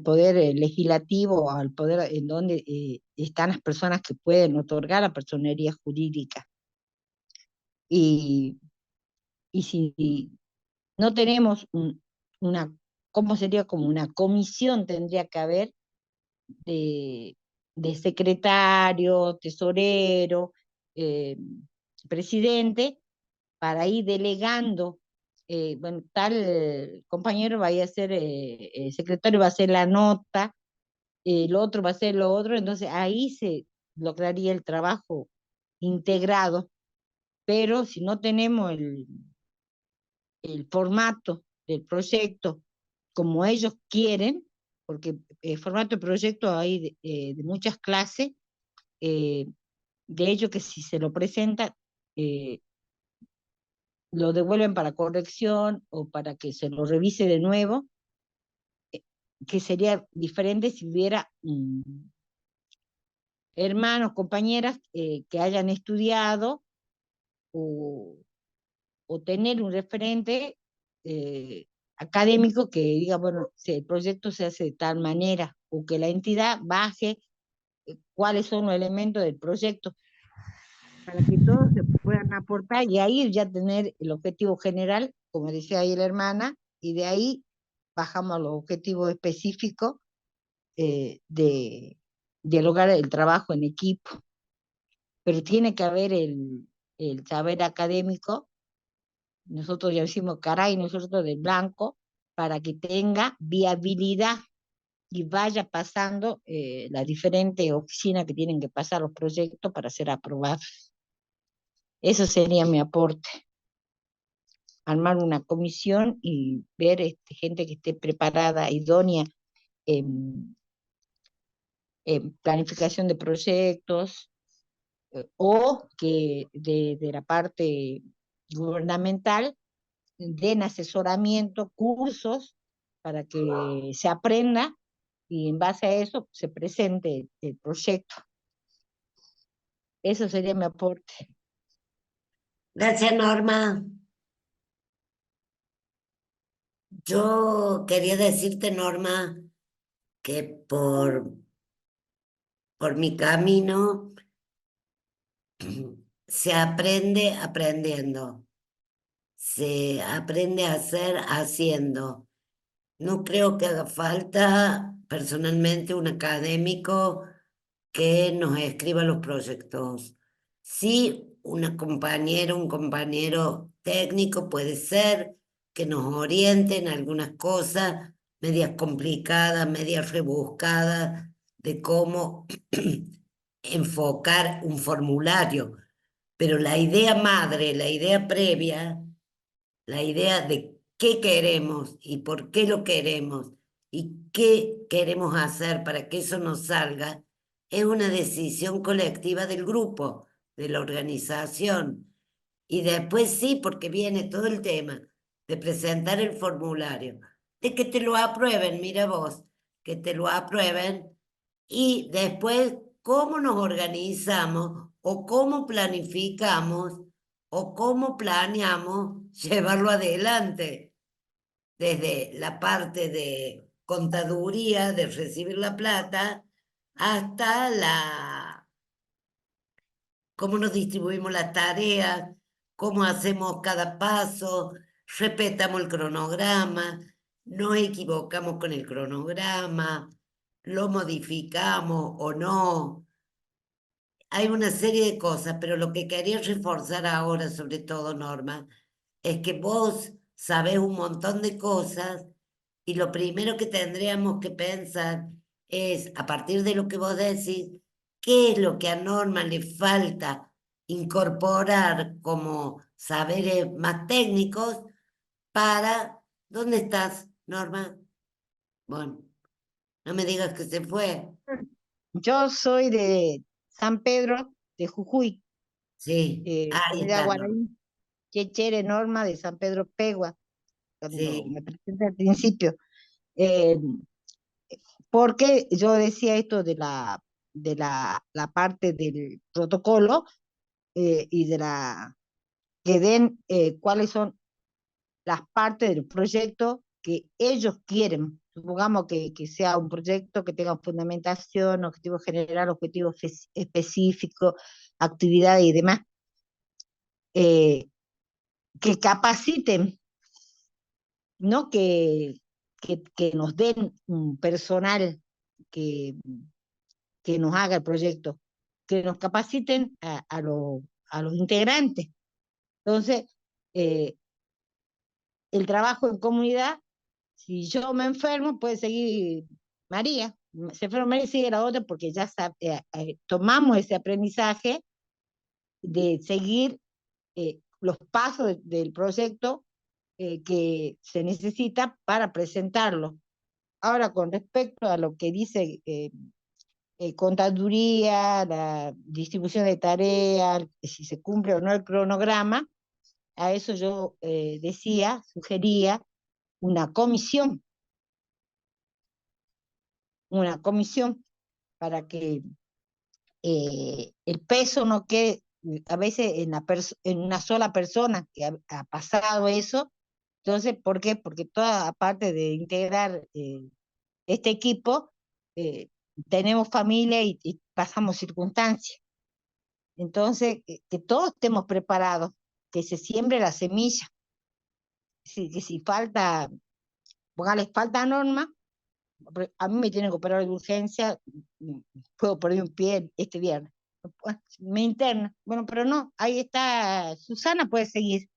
poder legislativo, al poder en donde están las personas que pueden otorgar la personería jurídica. Y si no tenemos ¿cómo sería? Como una comisión tendría que haber de secretario, tesorero, presidente, para ir delegando. Bueno, tal compañero va a ser, el secretario va a hacer la nota, el otro va a hacer lo otro, entonces ahí se lograría el trabajo integrado, pero si no tenemos el formato del proyecto como ellos quieren, porque el formato de proyecto hay de muchas clases, de ellos que si se lo presenta, lo devuelven para corrección o para que se lo revise de nuevo, que sería diferente si hubiera hermanos, compañeras que hayan estudiado o tener un referente académico que diga, bueno, si el proyecto se hace de tal manera, o que la entidad baje cuáles son los elementos del proyecto, para que todos se puedan aportar y ahí ya tener el objetivo general, como decía ahí la hermana, y de ahí bajamos a los objetivos específicos de lograr el trabajo en equipo. Pero tiene que haber el saber académico. Nosotros ya decimos caray, nosotros de blanco, para que tenga viabilidad y vaya pasando las diferentes oficinas que tienen que pasar los proyectos para ser aprobados. Eso sería mi aporte. Armar una comisión y ver gente que esté preparada, idónea en planificación de proyectos, o que de la parte gubernamental den asesoramiento, cursos, para que se aprenda y en base a eso se presente el proyecto. Eso sería mi aporte. Gracias, Norma. Yo quería decirte, Norma, que por mi camino se aprende aprendiendo, se aprende a hacer haciendo. No creo que haga falta personalmente un académico que nos escriba los proyectos. Sí, una compañera, un compañero técnico puede ser que nos oriente en algunas cosas medias complicadas, medias rebuscadas, de cómo enfocar un formulario. Pero la idea madre, la idea previa, la idea de qué queremos y por qué lo queremos y qué queremos hacer para que eso nos salga, es una decisión colectiva del grupo, de la organización. Y después sí, porque viene todo el tema de presentar el formulario, de que te lo aprueben, mira vos, que te lo aprueben y después cómo nos organizamos o cómo planificamos o cómo planeamos llevarlo adelante desde la parte de contaduría, de recibir la plata, hasta cómo nos distribuimos las tareas, cómo hacemos cada paso, respetamos el cronograma, nos equivocamos con el cronograma, lo modificamos o no. Hay una serie de cosas, pero lo que quería reforzar ahora, sobre todo, Norma, es que vos sabés un montón de cosas y lo primero que tendríamos que pensar es, a partir de lo que vos decís, qué es lo que a Norma le falta incorporar como saberes más técnicos para... ¿Dónde estás, Norma? Bueno, no me digas que se fue. Yo soy de San Pedro, de Jujuy, Sí, ahí comunidad está, Norma. guaraní, Quechere Norma de San Pedro Pegua, cuando Sí. me presenté al principio. Eh, porque yo decía esto la parte del protocolo y de que den cuáles son las partes del proyecto que ellos quieren. Supongamos que sea un proyecto que tenga fundamentación, objetivo general, objetivo específico, actividades y demás, eh, que capaciten, no que nos den un personal que, que nos haga el proyecto, que nos capaciten a los integrantes. Entonces, eh, el trabajo en comunidad, si yo me enfermo, puede seguir María. Se enferma María y sigue la otra porque ya tomamos ese aprendizaje de seguir los pasos del proyecto que se necesita para presentarlo. Ahora, con respecto a lo que dice contaduría, la distribución de tareas, si se cumple o no el cronograma, a eso yo sugería una comisión para que el peso no quede a veces en una sola persona que ha pasado eso. Entonces, ¿por qué? Porque toda parte de integrar este equipo, tenemos familia y pasamos circunstancias. Entonces, que todos estemos preparados, que se siembre la semilla. Que si falta, póngale falta norma, a mí me tienen que operar de urgencia, puedo poner un pie este viernes. Me interna. Bueno, pero no, ahí está, Susana puede seguir,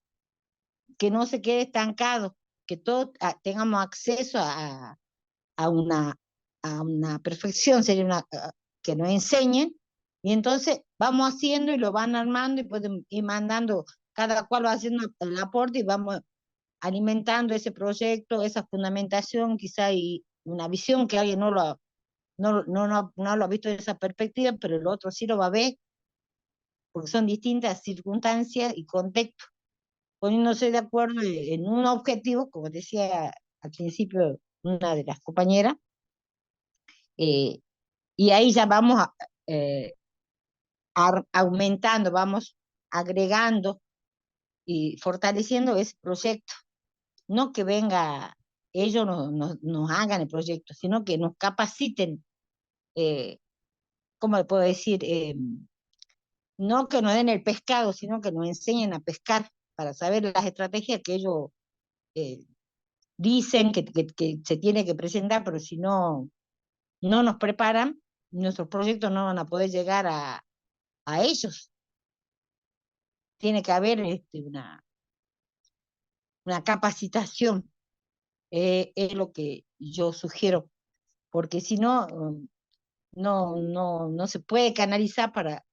que no se quede estancado, que todos tengamos acceso a una perfección, sería que nos enseñen, y entonces vamos haciendo y lo van armando y pueden ir mandando, cada cual va haciendo el aporte y vamos alimentando ese proyecto, esa fundamentación, quizá y una visión que alguien no lo ha visto de esa perspectiva, pero el otro sí lo va a ver, porque son distintas circunstancias y contextos, poniéndose de acuerdo en un objetivo, como decía al principio una de las compañeras, eh, y ahí ya vamos eh, aumentando, vamos agregando y fortaleciendo ese proyecto. No que venga, ellos nos hagan el proyecto, sino que nos capaciten, ¿cómo le puedo decir? No que nos den el pescado, sino que nos enseñen a pescar para saber las estrategias que ellos dicen que se tiene que presentar, pero si no, no nos preparan, nuestros proyectos no van a poder llegar a ellos. Tiene que haber una capacitación, es lo que yo sugiero, porque si no, no se puede canalizar para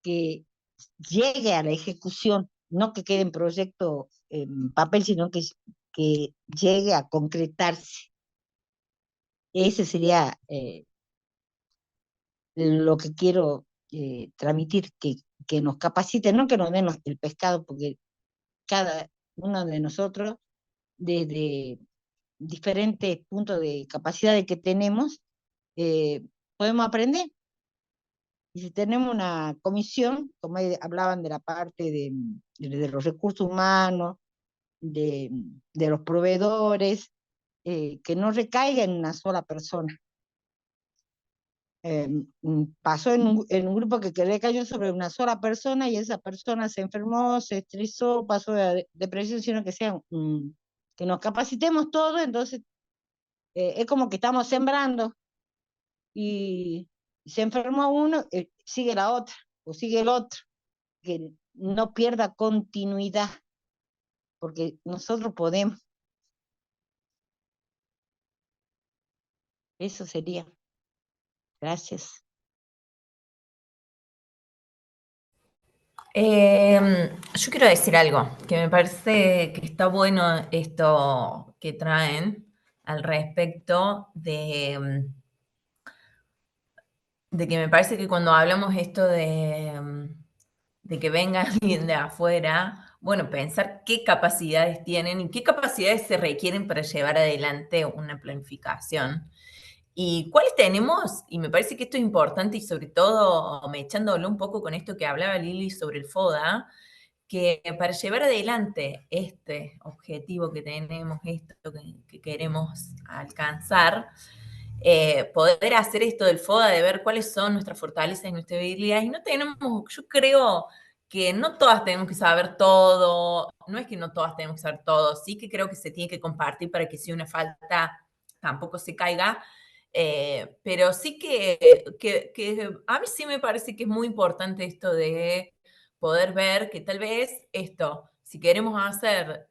que llegue a la ejecución, no que quede en proyecto en papel, sino que llegue a concretarse. Ese sería lo que quiero transmitir, que nos capaciten, no que nos den el pescado, porque cada uno de nosotros, desde diferentes puntos de capacidad que tenemos, podemos aprender. Y si tenemos una comisión, como hablaban de la parte de los recursos humanos, de los proveedores, que no recaiga en una sola persona. Pasó en un grupo que recayó sobre una sola persona y esa persona se enfermó, se estresó, pasó de depresión, sino que que nos capacitemos todos. Entonces es como que estamos sembrando y se enfermó uno, sigue la otra, o sigue el otro, que no pierda continuidad, porque nosotros podemos. Eso sería. Gracias. Yo quiero decir algo, que me parece que está bueno esto que traen al respecto de que me parece que cuando hablamos esto de que venga alguien de afuera, bueno, pensar qué capacidades tienen y qué capacidades se requieren para llevar adelante una planificación. ¿Y cuáles tenemos? Y me parece que esto es importante y sobre todo me echándolo un poco con esto que hablaba Lili sobre el FODA, que para llevar adelante este objetivo que tenemos, esto que queremos alcanzar, poder hacer esto del FODA, de ver cuáles son nuestras fortalezas y nuestras debilidades. Y no tenemos, yo creo que no todas tenemos que saber todo, no es que no todas tenemos que saber todo, sí que creo que se tiene que compartir para que si una falta tampoco se caiga, pero sí que a mí sí me parece que es muy importante esto de poder ver que tal vez esto, si queremos hacer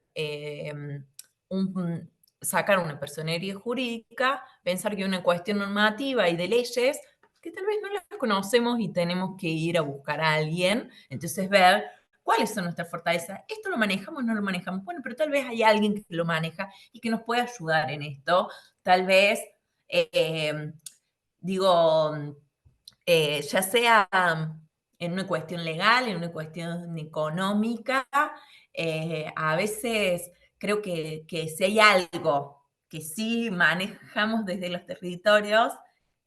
sacar una personería jurídica, pensar que hay una cuestión normativa y de leyes que tal vez no las conocemos y tenemos que ir a buscar a alguien, entonces ver cuáles son nuestras fortalezas. ¿Esto lo manejamos o no lo manejamos? Bueno, pero tal vez hay alguien que lo maneja y que nos puede ayudar en esto. Tal vez, digo, ya sea en una cuestión legal, en una cuestión económica, a veces creo que si hay algo que sí manejamos desde los territorios,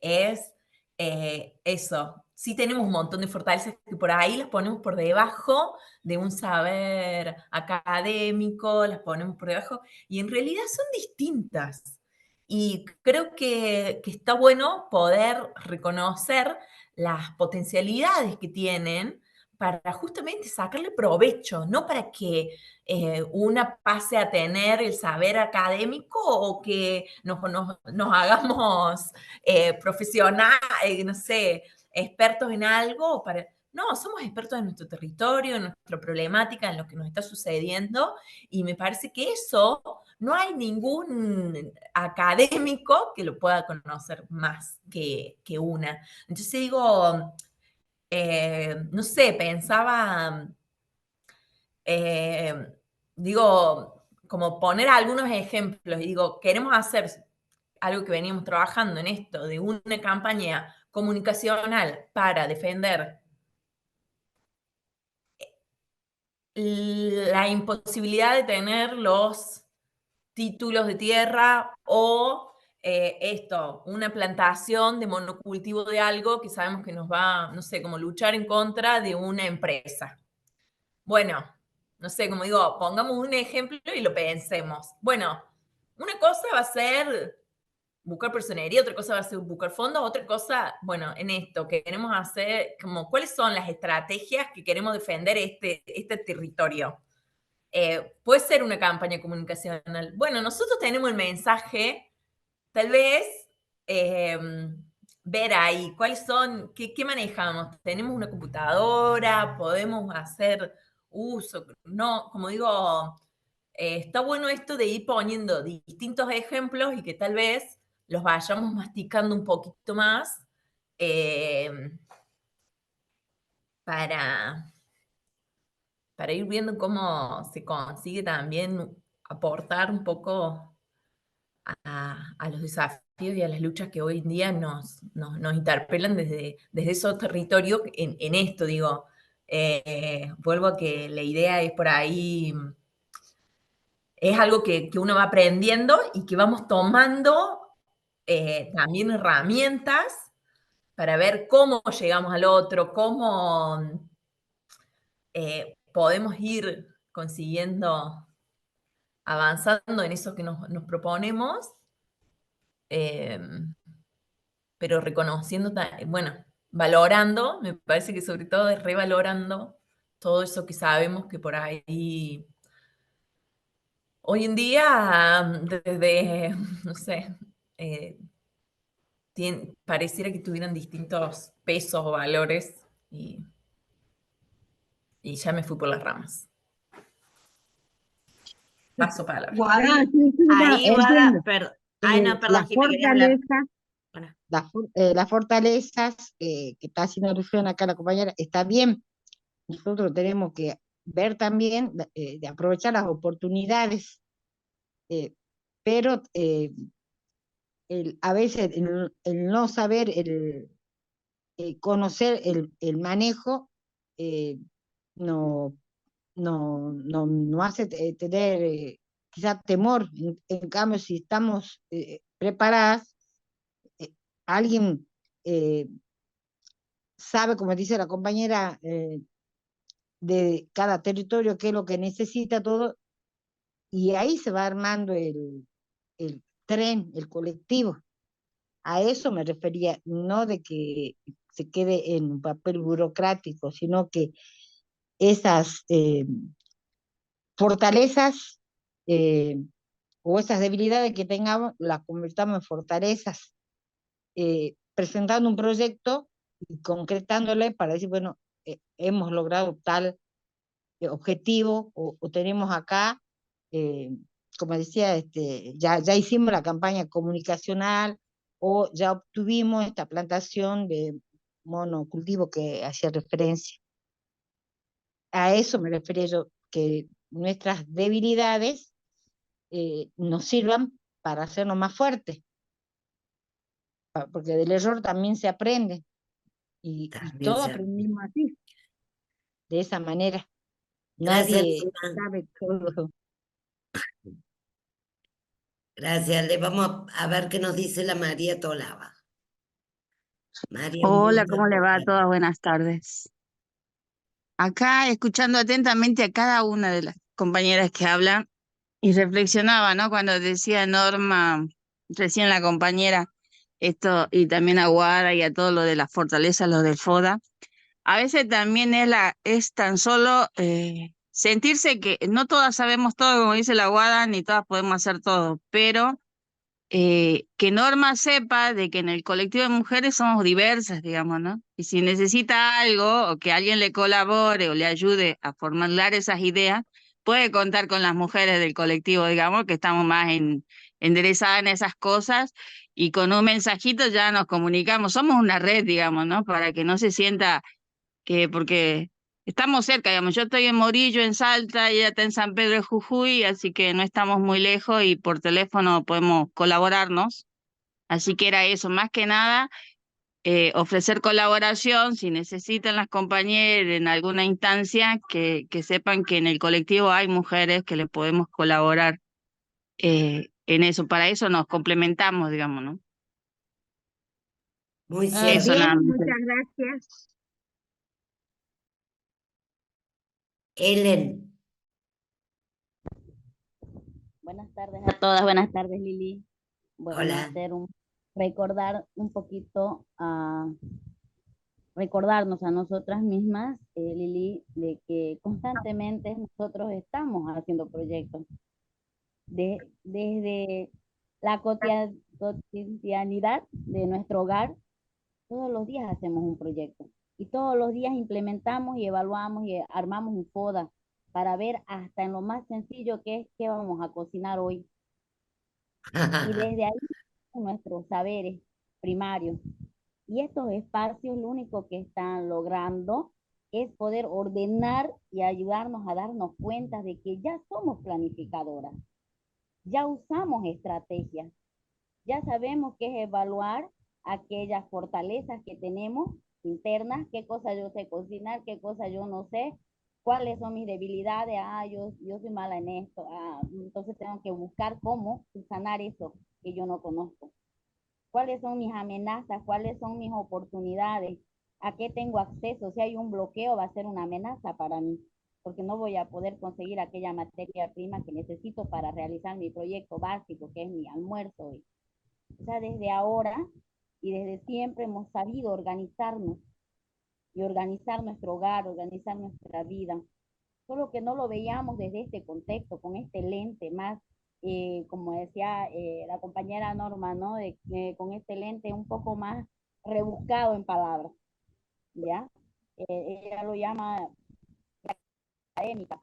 es eso. Sí tenemos un montón de fortalezas que por ahí las ponemos por debajo de un saber académico, las ponemos por debajo, y en realidad son distintas. Y creo que está bueno poder reconocer las potencialidades que tienen para justamente sacarle provecho, no para que una pase a tener el saber académico o que nos hagamos profesionales, no sé, expertos en algo. No, somos expertos en nuestro territorio, en nuestra problemática, en lo que nos está sucediendo, y me parece que eso no hay ningún académico que lo pueda conocer más que una. Entonces digo, no sé, pensaba, eh, digo, como poner algunos ejemplos, y digo, queremos hacer algo que veníamos trabajando en esto, de una campaña comunicacional para defender la imposibilidad de tener los títulos de tierra o una plantación de monocultivo de algo que sabemos que nos va, no sé, como luchar en contra de una empresa. Bueno, no sé, como digo, pongamos un ejemplo y lo pensemos. Bueno, una cosa va a ser buscar personería, otra cosa va a ser buscar fondos, otra cosa, bueno, en esto que queremos hacer, como cuáles son las estrategias que queremos defender este territorio. Puede ser una campaña comunicacional. Bueno, nosotros tenemos el mensaje, tal vez ver ahí cuáles son, qué manejamos. ¿Tenemos una computadora? ¿Podemos hacer uso? No, como digo, está bueno esto de ir poniendo distintos ejemplos y que tal vez los vayamos masticando un poquito más para, para ir viendo cómo se consigue también aportar un poco a los desafíos y a las luchas que hoy en día nos interpelan desde esos territorios en esto, digo. Vuelvo a que la idea es por ahí, es algo que uno va aprendiendo y que vamos tomando también herramientas para ver cómo llegamos al otro, cómo podemos ir consiguiendo, avanzando en eso que nos proponemos, pero reconociendo, bueno, valorando, me parece que sobre todo es revalorando todo eso que sabemos que por ahí, hoy en día, desde, no sé, pareciera que tuvieran distintos pesos o valores y ya me fui por las ramas. Paso palabra. Ah, sí, sí, no, Ahí va, entiendo. ay, no, perdón, Las Jimé, querías hablar. fortalezas, Bueno, las fortalezas que está haciendo alusión acá la compañera, está bien. Nosotros tenemos que ver también de aprovechar las oportunidades, pero a veces el no saber, conocer el manejo, no, no hace tener quizá temor. En cambio, si estamos preparadas, alguien sabe, como dice la compañera, de cada territorio qué es lo que necesita todo, y ahí se va armando el tren, el colectivo. A eso me refería, no de que se quede en un papel burocrático, sino que esas fortalezas o esas debilidades que tengamos las convertamos en fortalezas, presentando un proyecto y concretándole para decir, bueno, hemos logrado tal objetivo o tenemos acá, eh, como decía, ya hicimos la campaña comunicacional o ya obtuvimos esta plantación de monocultivo que hacía referencia. A eso me refería yo, que nuestras debilidades nos sirvan para hacernos más fuertes, porque del error también se aprende y también todos se... aprendimos así, de esa manera. Gracias, Nadie Lina. sabe todo. Gracias. Le vamos a ver qué nos dice la María Tolaba. María, un Hola, gusto ¿cómo le va a escucharte. todas? Buenas tardes. Acá escuchando atentamente a cada una de las compañeras que hablan y reflexionaba, ¿no? Cuando decía Norma, recién la compañera, esto, y también a Guara y a todo lo de las fortalezas, lo del FODA. A veces también es tan solo sentirse que no todas sabemos todo, como dice la Guada, ni todas podemos hacer todo, pero que Norma sepa de que en el colectivo de mujeres somos diversas, digamos, ¿no? Y si necesita algo o que alguien le colabore o le ayude a formular esas ideas, puede contar con las mujeres del colectivo, digamos, que estamos más enderezadas en esas cosas y con un mensajito ya nos comunicamos. Somos una red, digamos, ¿no? Para que no se sienta porque estamos cerca, digamos, yo estoy en Morillo, en Salta, y ella está en San Pedro de Jujuy, así que no estamos muy lejos y por teléfono podemos colaborarnos. Así que era eso, más que nada, ofrecer colaboración si necesitan las compañeras en alguna instancia, que sepan que en el colectivo hay mujeres que le podemos colaborar en eso. Para eso nos complementamos, digamos, ¿no? Muy Eso cierto. Bien, nada más. muchas gracias. Ellen, Buenas tardes a todas, buenas tardes Lili. Bueno, hola. recordar un poquito, recordarnos a nosotras mismas, Lili, de que constantemente nosotros estamos haciendo proyectos. Desde la cotidianidad de nuestro hogar. Todos los días hacemos un proyecto y todos los días implementamos y evaluamos y armamos un FODA para ver hasta en lo más sencillo que es qué vamos a cocinar hoy. Y desde ahí nuestros saberes primarios. Y estos espacios lo único que están logrando es poder ordenar y ayudarnos a darnos cuenta de que ya somos planificadoras, ya usamos estrategias, ya sabemos qué es evaluar aquellas fortalezas que tenemos internas, qué cosa yo sé cocinar, qué cosa yo no sé, cuáles son mis debilidades, yo soy mala en esto, entonces tengo que buscar cómo sanar eso que yo no conozco. ¿Cuáles son mis amenazas? ¿Cuáles son mis oportunidades? ¿A qué tengo acceso? Si hay un bloqueo, va a ser una amenaza para mí, porque no voy a poder conseguir aquella materia prima que necesito para realizar mi proyecto básico, que es mi almuerzo. O sea, desde ahora y desde siempre hemos sabido organizarnos y organizar nuestro hogar, organizar nuestra vida. Solo que no lo veíamos desde este contexto, con este lente más, como decía la compañera Norma, ¿no? Con este lente un poco más rebuscado en palabras, ¿ya? Ella lo llama académica.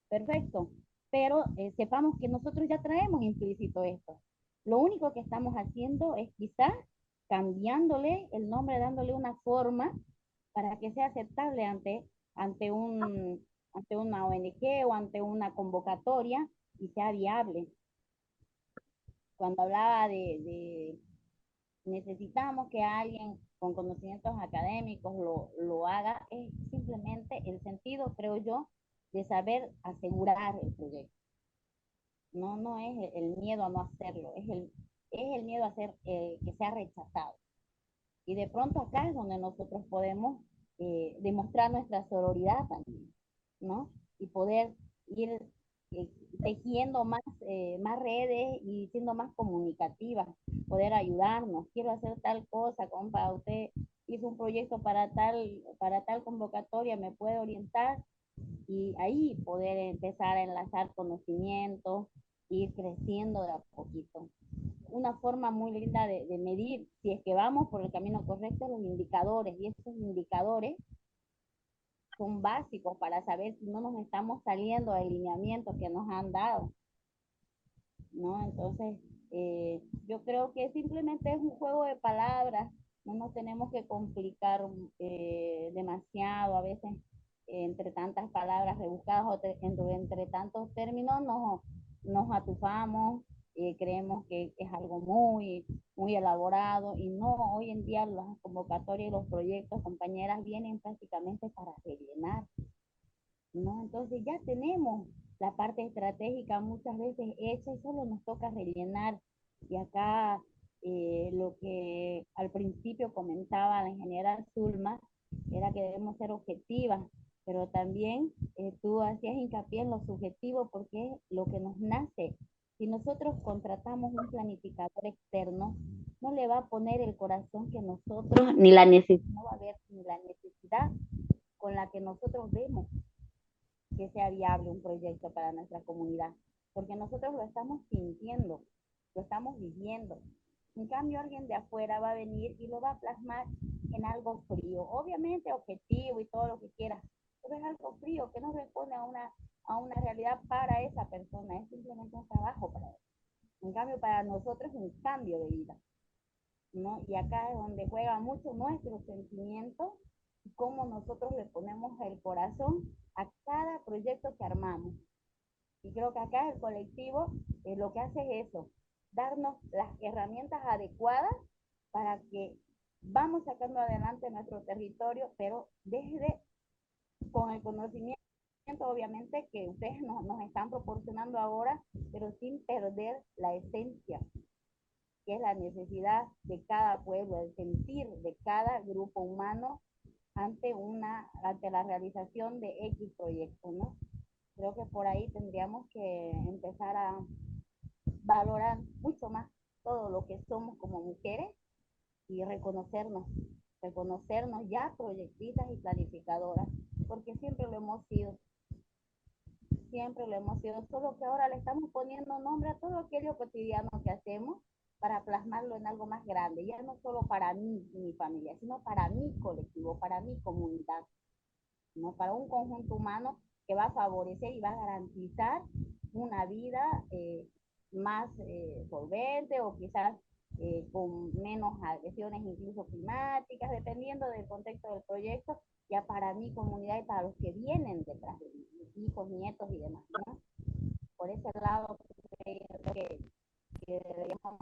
Perfecto. Pero sepamos que nosotros ya traemos implícito esto. Lo único que estamos haciendo es quizás cambiándole el nombre, dándole una forma para que sea aceptable ante una ONG o ante una convocatoria y sea viable. Cuando hablaba de necesitamos que alguien con conocimientos académicos lo haga, es simplemente el sentido, creo yo, de saber asegurar el proyecto. No es el miedo a no hacerlo, es el miedo a hacer que sea rechazado. Y de pronto acá es donde nosotros podemos demostrar nuestra sororidad también, ¿no? Y poder ir tejiendo más redes y siendo más comunicativas, poder ayudarnos. Quiero hacer tal cosa, compa, usted hizo un proyecto para tal convocatoria, me puede orientar y ahí poder empezar a enlazar conocimientos, ir creciendo de a poquito. Una forma muy linda de medir si es que vamos por el camino correcto, los indicadores, y esos indicadores son básicos para saber si no nos estamos saliendo del lineamiento que nos han dado, ¿no? Entonces, yo creo que simplemente es un juego de palabras, no nos tenemos que complicar demasiado, a veces entre tantas palabras rebuscadas o entre tantos términos nos atufamos, creemos que es algo muy elaborado y no, hoy en día las convocatorias y los proyectos, compañeras, vienen prácticamente para rellenar, ¿no? Entonces ya tenemos la parte estratégica muchas veces hecha y solo nos toca rellenar. Y acá lo que al principio comentaba la ingeniera Zulma era que debemos ser objetivas, pero también tú hacías hincapié en lo subjetivo porque es lo que nos nace. Si nosotros contratamos un planificador externo, no le va a poner el corazón que nosotros, ni la necesidad, no va a haber ni la necesidad con la que nosotros vemos que sea viable un proyecto para nuestra comunidad, porque nosotros lo estamos sintiendo, lo estamos viviendo. En cambio, alguien de afuera va a venir y lo va a plasmar en algo frío, obviamente objetivo y todo lo que quiera, pero es algo frío que no responde a una realidad para esa persona, es simplemente un trabajo para él. En cambio, para nosotros es un cambio de vida, ¿no? Y acá es donde juega mucho nuestro sentimiento y cómo nosotros le ponemos el corazón a cada proyecto que armamos. Y creo que acá el colectivo lo que hace es eso, darnos las herramientas adecuadas para que vamos sacando adelante nuestro territorio, pero desde con el conocimiento obviamente que ustedes nos están proporcionando ahora, pero sin perder la esencia, que es la necesidad de cada pueblo, el sentir de cada grupo humano ante la realización de X proyectos, ¿no? Creo que por ahí tendríamos que empezar a valorar mucho más todo lo que somos como mujeres y reconocernos ya proyectistas y planificadoras, porque siempre lo hemos sido. siempre lo hemos sido, solo que ahora le estamos poniendo nombre a todo aquello cotidiano que hacemos para plasmarlo en algo más grande, ya no solo para mí y mi familia, sino para mi colectivo, para mi comunidad, ¿no? Para un conjunto humano que va a favorecer y va a garantizar una vida más solvente o quizás con menos agresiones incluso climáticas, dependiendo del contexto del proyecto, ya para mi comunidad y para los que vienen detrás de mí, mis hijos, nietos y demás, ¿no? Por ese lado, creo que deberíamos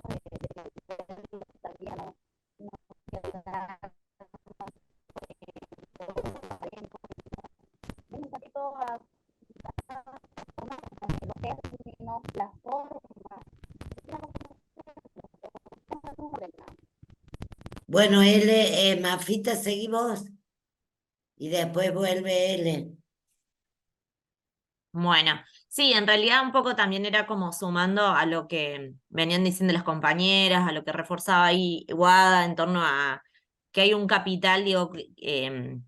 también no quedar un poquito a no, la forma. Bueno, L, Mafita, seguí vos. Y después vuelve L. Bueno, sí, en realidad un poco también era como sumando a lo que venían diciendo las compañeras, a lo que reforzaba ahí Guada en torno a que hay un capital, digo,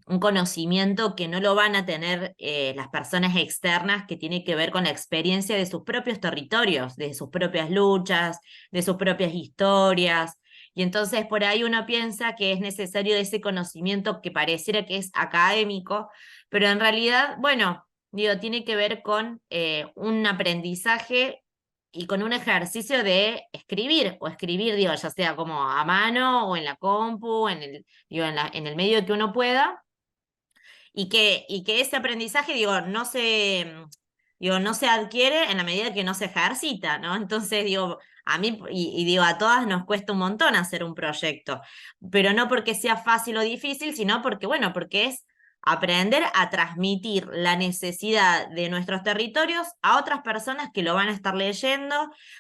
un conocimiento que no lo van a tener las personas externas, que tiene que ver con la experiencia de sus propios territorios, de sus propias luchas, de sus propias historias. Y entonces por ahí uno piensa que es necesario ese conocimiento que pareciera que es académico, pero en realidad, bueno, digo, tiene que ver con un aprendizaje y con un ejercicio de escribir, digo, ya sea como a mano o en la compu, digo, en el medio que uno pueda, y que ese aprendizaje, digo, no se adquiere en la medida que no se ejercita, ¿no? Entonces, digo, a mí, y digo, a todas nos cuesta un montón hacer un proyecto, pero no porque sea fácil o difícil, sino porque, bueno, porque es aprender a transmitir la necesidad de nuestros territorios a otras personas que lo van a estar leyendo,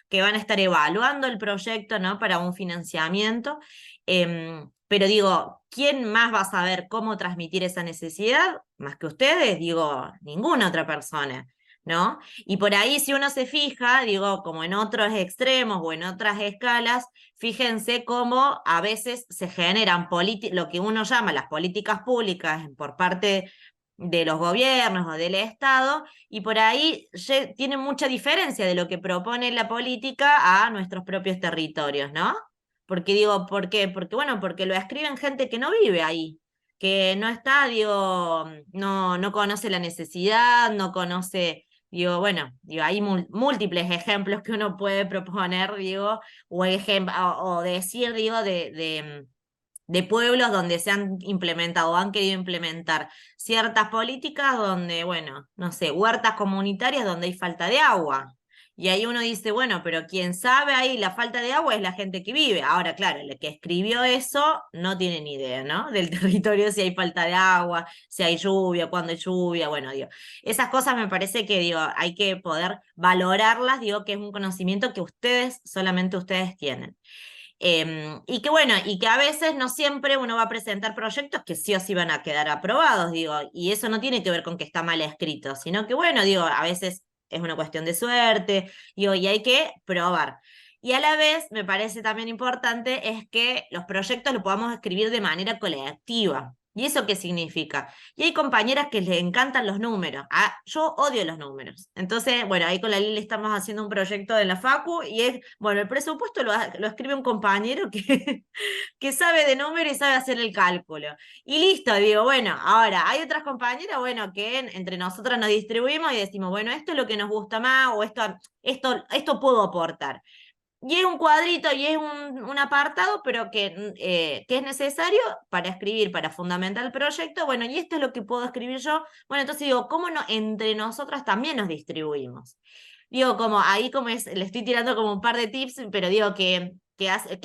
que van a estar evaluando el proyecto, ¿no? Para un financiamiento. Pero digo, ¿quién más va a saber cómo transmitir esa necesidad? Más que ustedes, digo, ninguna otra persona, ¿no? Y por ahí, si uno se fija, digo, como en otros extremos o en otras escalas, fíjense cómo a veces se generan lo que uno llama las políticas públicas por parte de los gobiernos o del Estado, y por ahí tiene mucha diferencia de lo que propone la política a nuestros propios territorios, ¿no? Porque digo, ¿por qué? Porque bueno, porque lo escriben gente que no vive ahí, que no está, digo, no conoce la necesidad, no conoce, digo, bueno, digo, hay múltiples ejemplos que uno puede proponer, digo, o decir, digo, de pueblos donde se han implementado o han querido implementar ciertas políticas donde, bueno, no sé, huertas comunitarias donde hay falta de agua. Y ahí uno dice, bueno, pero quien sabe ahí la falta de agua es la gente que vive. Ahora, claro, el que escribió eso no tiene ni idea, ¿no? Del territorio, si hay falta de agua, si hay lluvia, cuándo hay lluvia, bueno, digo, esas cosas me parece que, digo, hay que poder valorarlas, digo, que es un conocimiento que solamente ustedes tienen. Y que bueno, y que a veces no siempre uno va a presentar proyectos que sí o sí van a quedar aprobados, digo, y eso no tiene que ver con que está mal escrito, sino que bueno, digo, a veces es una cuestión de suerte, digo, y hay que probar. Y a la vez, me parece también importante es que los proyectos los podamos escribir de manera colectiva. ¿Y eso qué significa? Y hay compañeras que les encantan los números. Ah, yo odio los números. Entonces, bueno, ahí con la Lili estamos haciendo un proyecto de la Facu y es, bueno, el presupuesto lo escribe un compañero que sabe de números y sabe hacer el cálculo. Y listo, digo, bueno, ahora hay otras compañeras, bueno, que entre nosotras nos distribuimos y decimos, bueno, esto es lo que nos gusta más o esto puedo aportar. Y es un cuadrito y es un apartado, pero que es necesario para escribir, para fundamentar el proyecto. Bueno, y esto es lo que puedo escribir yo. Bueno, entonces digo, ¿cómo no, entre nosotras también nos distribuimos? Digo, como ahí le estoy tirando como un par de tips, pero digo que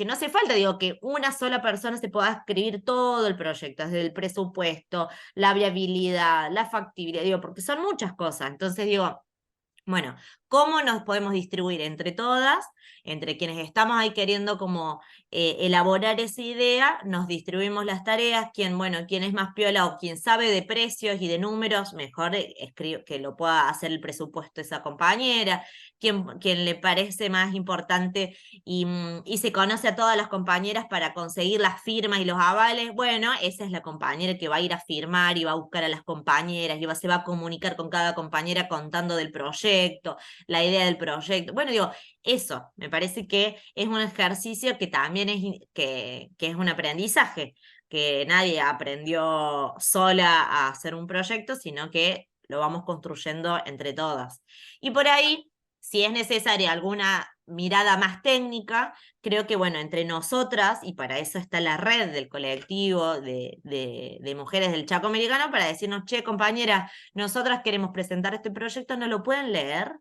no hace falta, digo, que una sola persona se pueda escribir todo el proyecto, desde el presupuesto, la viabilidad, la factibilidad, digo, porque son muchas cosas. Entonces digo, bueno, ¿cómo nos podemos distribuir entre todas, entre quienes estamos ahí queriendo como elaborar esa idea, nos distribuimos las tareas, quien es más piola o quien sabe de precios y de números, mejor que lo pueda hacer el presupuesto esa compañera, quien le parece más importante y se conoce a todas las compañeras para conseguir las firmas y los avales, bueno, esa es la compañera que va a ir a firmar y va a buscar a las compañeras y se va a comunicar con cada compañera contando del proyecto, la idea del proyecto. Bueno, digo, eso me parece que es un ejercicio que también que es un aprendizaje, que nadie aprendió sola a hacer un proyecto, sino que lo vamos construyendo entre todas. Y por ahí, si es necesaria alguna mirada más técnica, creo que, bueno, entre nosotras, y para eso está la red del colectivo de mujeres del Chaco Americano, para decirnos, che, compañera, nosotras queremos presentar este proyecto, ¿no lo pueden leer?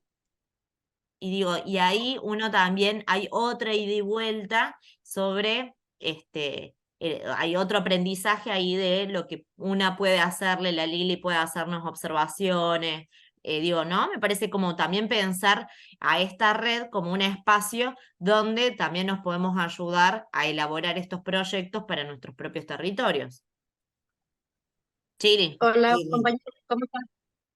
Y digo, y ahí uno también, hay otra ida y vuelta sobre, hay otro aprendizaje ahí de lo que una puede hacerle, la Lili puede hacernos observaciones, digo, ¿no? Me parece como también pensar a esta red como un espacio donde también nos podemos ayudar a elaborar estos proyectos para nuestros propios territorios. Chiri. Hola, Sí, compañero, ¿cómo estás?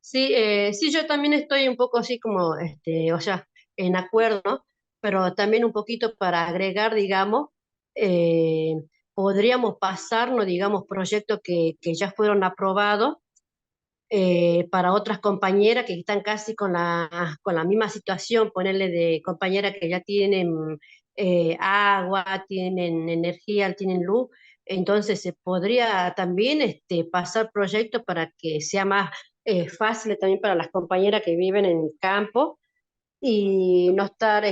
Sí, sí, yo también estoy un poco así como, o sea, en acuerdo, ¿no? Pero también un poquito para agregar, digamos, eh, podríamos pasarnos, digamos, proyectos que ya fueron aprobados para otras compañeras que están casi con la misma situación, ponerle de compañeras que ya tienen agua, tienen energía, tienen luz, entonces se podría también pasar proyectos para que sea más fácil también para las compañeras que viven en el campo y no estar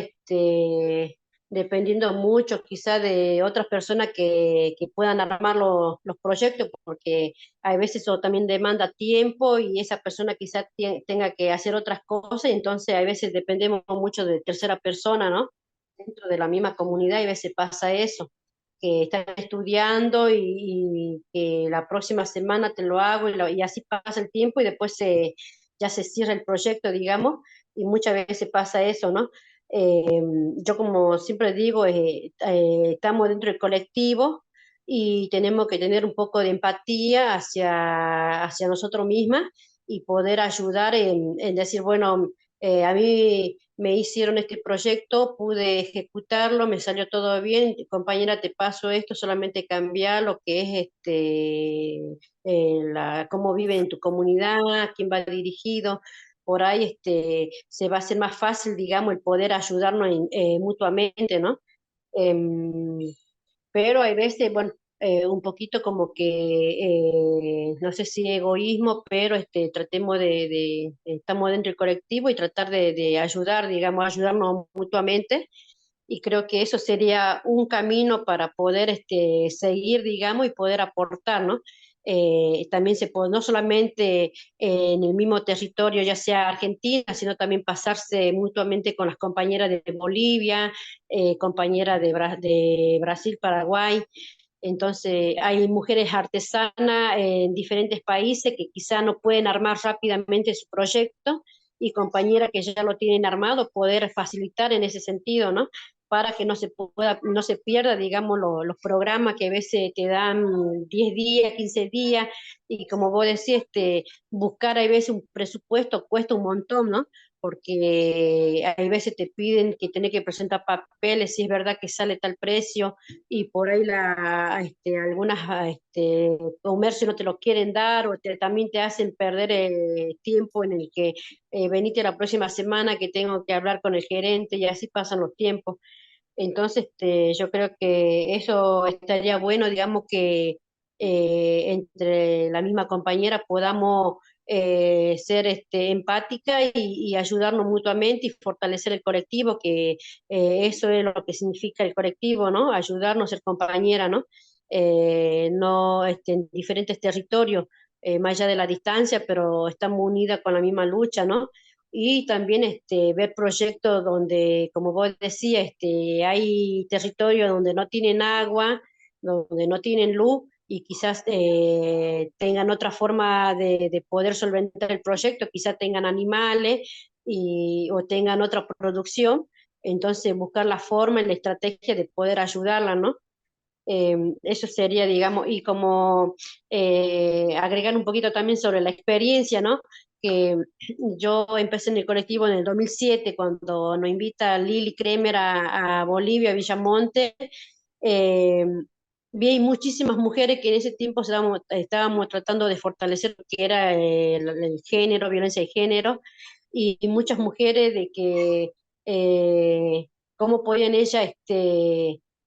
dependiendo mucho quizá de otras personas que puedan armar los proyectos, porque a veces eso también demanda tiempo y esa persona quizá tenga que hacer otras cosas, y entonces a veces dependemos mucho de tercera persona, ¿no? Dentro de la misma comunidad y a veces pasa eso, que están estudiando y que la próxima semana te lo hago y así pasa el tiempo y después ya se cierra el proyecto, digamos, y muchas veces pasa eso, ¿no? Eh, yo como siempre digo, estamos dentro del colectivo y tenemos que tener un poco de empatía hacia nosotros mismas y poder ayudar en decir, bueno, a mí me hicieron este proyecto, pude ejecutarlo, me salió todo bien, compañera, te paso esto, solamente cambiar lo que es cómo vive en tu comunidad, quién va dirigido, por ahí se va a hacer más fácil, digamos, el poder ayudarnos mutuamente, ¿no? Em, pero hay veces, bueno, un poquito como que, no sé si egoísmo, pero tratemos estamos dentro del colectivo y tratar de ayudar, digamos, ayudarnos mutuamente. Y creo que eso sería un camino para poder seguir, digamos, y poder aportar, ¿no? También se puede, no solamente en el mismo territorio, ya sea Argentina, sino también pasarse mutuamente con las compañeras de Bolivia, compañeras de Brasil, Paraguay. Entonces, hay mujeres artesanas en diferentes países que quizá no pueden armar rápidamente su proyecto y compañeras que ya lo tienen armado, poder facilitar en ese sentido, ¿no? Para que no se pierda, digamos, los programas que a veces te dan 10 días, 15 días, y como vos decís, buscar a veces un presupuesto cuesta un montón, ¿no? Porque hay veces te piden que tenés que presentar papeles, si es verdad que sale tal precio, y por ahí algunas comercios no te lo quieren dar, o también te hacen perder tiempo en el que venite la próxima semana que tengo que hablar con el gerente, y así pasan los tiempos. Entonces, yo creo que eso estaría bueno, digamos, que entre la misma compañera podamos ser empática y ayudarnos mutuamente y fortalecer el colectivo, que eso es lo que significa el colectivo, ¿no? Ayudarnos, ser compañera, ¿no? No en diferentes territorios, más allá de la distancia, pero estamos unidas con la misma lucha, ¿no? Y también ver proyectos donde, como vos decías, hay territorios donde no tienen agua, donde no tienen luz y quizás tengan otra forma de poder solventar el proyecto, quizás tengan animales o tengan otra producción. entonces buscar la forma y la estrategia de poder ayudarla, ¿no? Eso sería, digamos, y como agregar un poquito también sobre la experiencia, ¿no? Que yo empecé en el colectivo en el 2007, cuando nos invita Lili Kremer a Bolivia, a Villamonte. eh, Vi muchísimas mujeres que en ese tiempo estábamos tratando de fortalecer lo que era el género, violencia de género, y muchas mujeres de que cómo podían ellas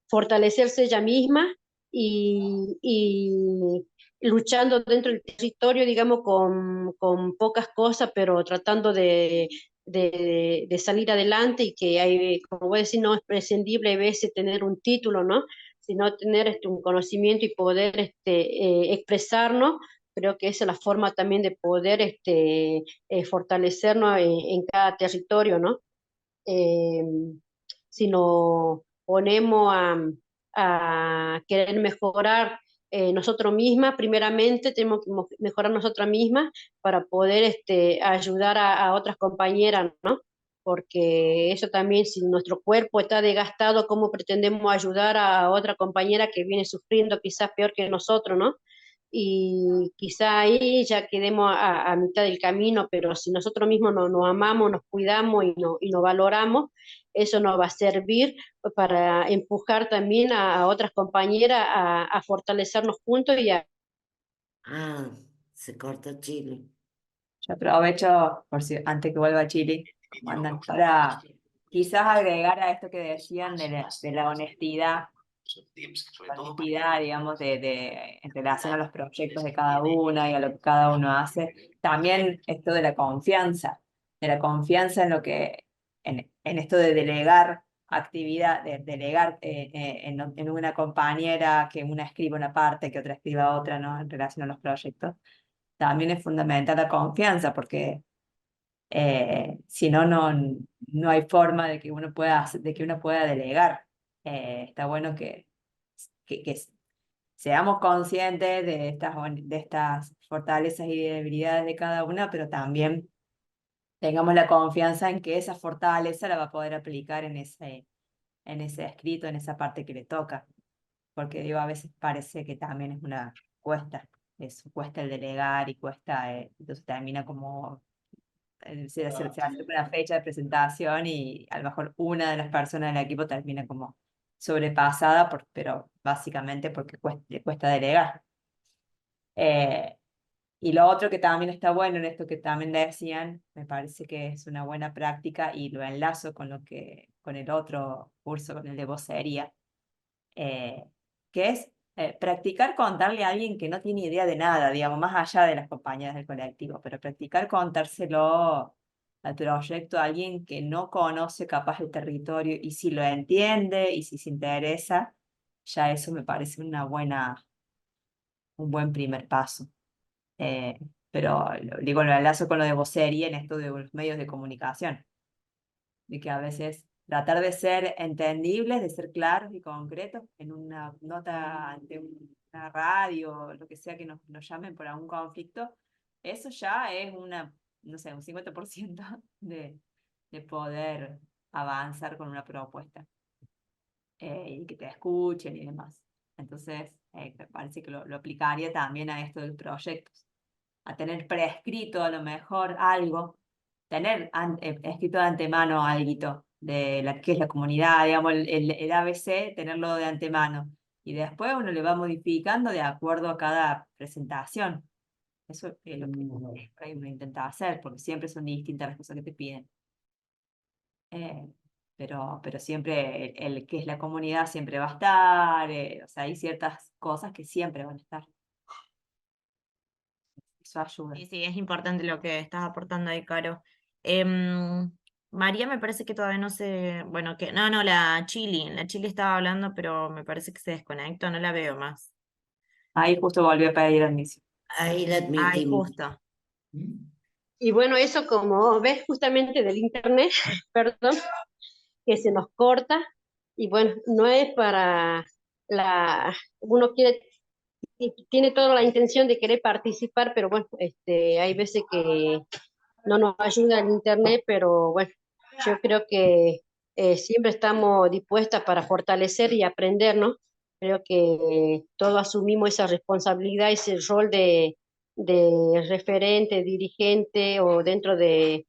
fortalecerse ella misma y luchando dentro del territorio, digamos, con pocas cosas, pero tratando de salir adelante, y que hay, como voy a decir, no es prescindible a veces tener un título, ¿no? Sino tener un conocimiento y poder expresarnos. Creo que esa es la forma también de poder fortalecernos en cada territorio, ¿no? Eh, si nos ponemos a querer mejorar nosotros mismas, primeramente tenemos que mejorar nosotras mismas para poder ayudar a otras compañeras, ¿no? Porque eso también, si nuestro cuerpo está desgastado, ¿cómo pretendemos ayudar a otra compañera que viene sufriendo quizás peor que nosotros, ¿no? Y quizá ahí ya quedemos a mitad del camino, pero si nosotros mismos nos amamos, nos cuidamos y nos valoramos, eso nos va a servir para empujar también a otras compañeras a fortalecernos juntos y a... Ah, se cortó Chile. Yo aprovecho, por si, antes que vuelva a Chile, para quizás agregar a esto que decían de la honestidad, digamos, en relación a los proyectos de cada una y a lo que cada uno hace. También esto de la confianza en lo que, en esto de delegar actividad, de delegar en una compañera, que una escriba una parte, que otra escriba otra, ¿no? En relación a los proyectos. También es fundamental la confianza, porque si no, no hay forma de que uno pueda delegar. Está bueno que seamos conscientes de estas fortalezas y debilidades de cada una, pero también tengamos la confianza en que esa fortaleza la va a poder aplicar en ese escrito, en esa parte que le toca. Porque digo, a veces parece que también es una cuesta el delegar y cuesta, entonces termina como se hace una fecha de presentación y a lo mejor una de las personas del equipo termina como sobrepasada, pero básicamente porque le cuesta delegar. Y lo otro que también está bueno en esto que también decían, me parece que es una buena práctica, y lo enlazo con el otro curso, con el de vocería, que es practicar contarle a alguien que no tiene idea de nada, digamos, más allá de las compañeras del colectivo, pero practicar contárselo al proyecto a alguien que no conoce capaz el territorio, y si lo entiende y si se interesa, ya eso me parece un buen primer paso. Pero digo, lo enlazo con lo de vocería en esto de los medios de comunicación, de que a veces tratar de ser entendibles, de ser claros y concretos en una nota ante una radio, lo que sea que nos llamen por algún conflicto, eso ya es no sé, un 50% de poder avanzar con una propuesta, y que te escuchen y demás. Entonces, me parece que lo aplicaría también a esto de los proyectos, a tener prescrito a lo mejor algo, tener escrito de antemano algo de que es la comunidad, digamos, el ABC, tenerlo de antemano, y después uno le va modificando de acuerdo a cada presentación. Eso es lo que uno intenta hacer, porque siempre son distintas las cosas que te piden. Pero siempre el que es la comunidad siempre va a estar, o sea, hay ciertas cosas que siempre van a estar. Eso ayuda. Sí, es importante lo que estás aportando ahí, Caro. María me parece que todavía no se... Bueno, no, la Chili estaba hablando, pero me parece que se desconectó, no la veo más. Ahí justo volvió a pedir admisión. Ahí la admitimos. Ahí justo. Y bueno, eso, como ves, justamente del internet, perdón, que se nos corta, y bueno, no es para uno tiene toda la intención de querer participar, pero bueno, hay veces que no nos ayuda el internet, pero bueno, yo creo que siempre estamos dispuestas para fortalecer y aprender, ¿no? Creo que todos asumimos esa responsabilidad, ese rol de referente, dirigente o dentro de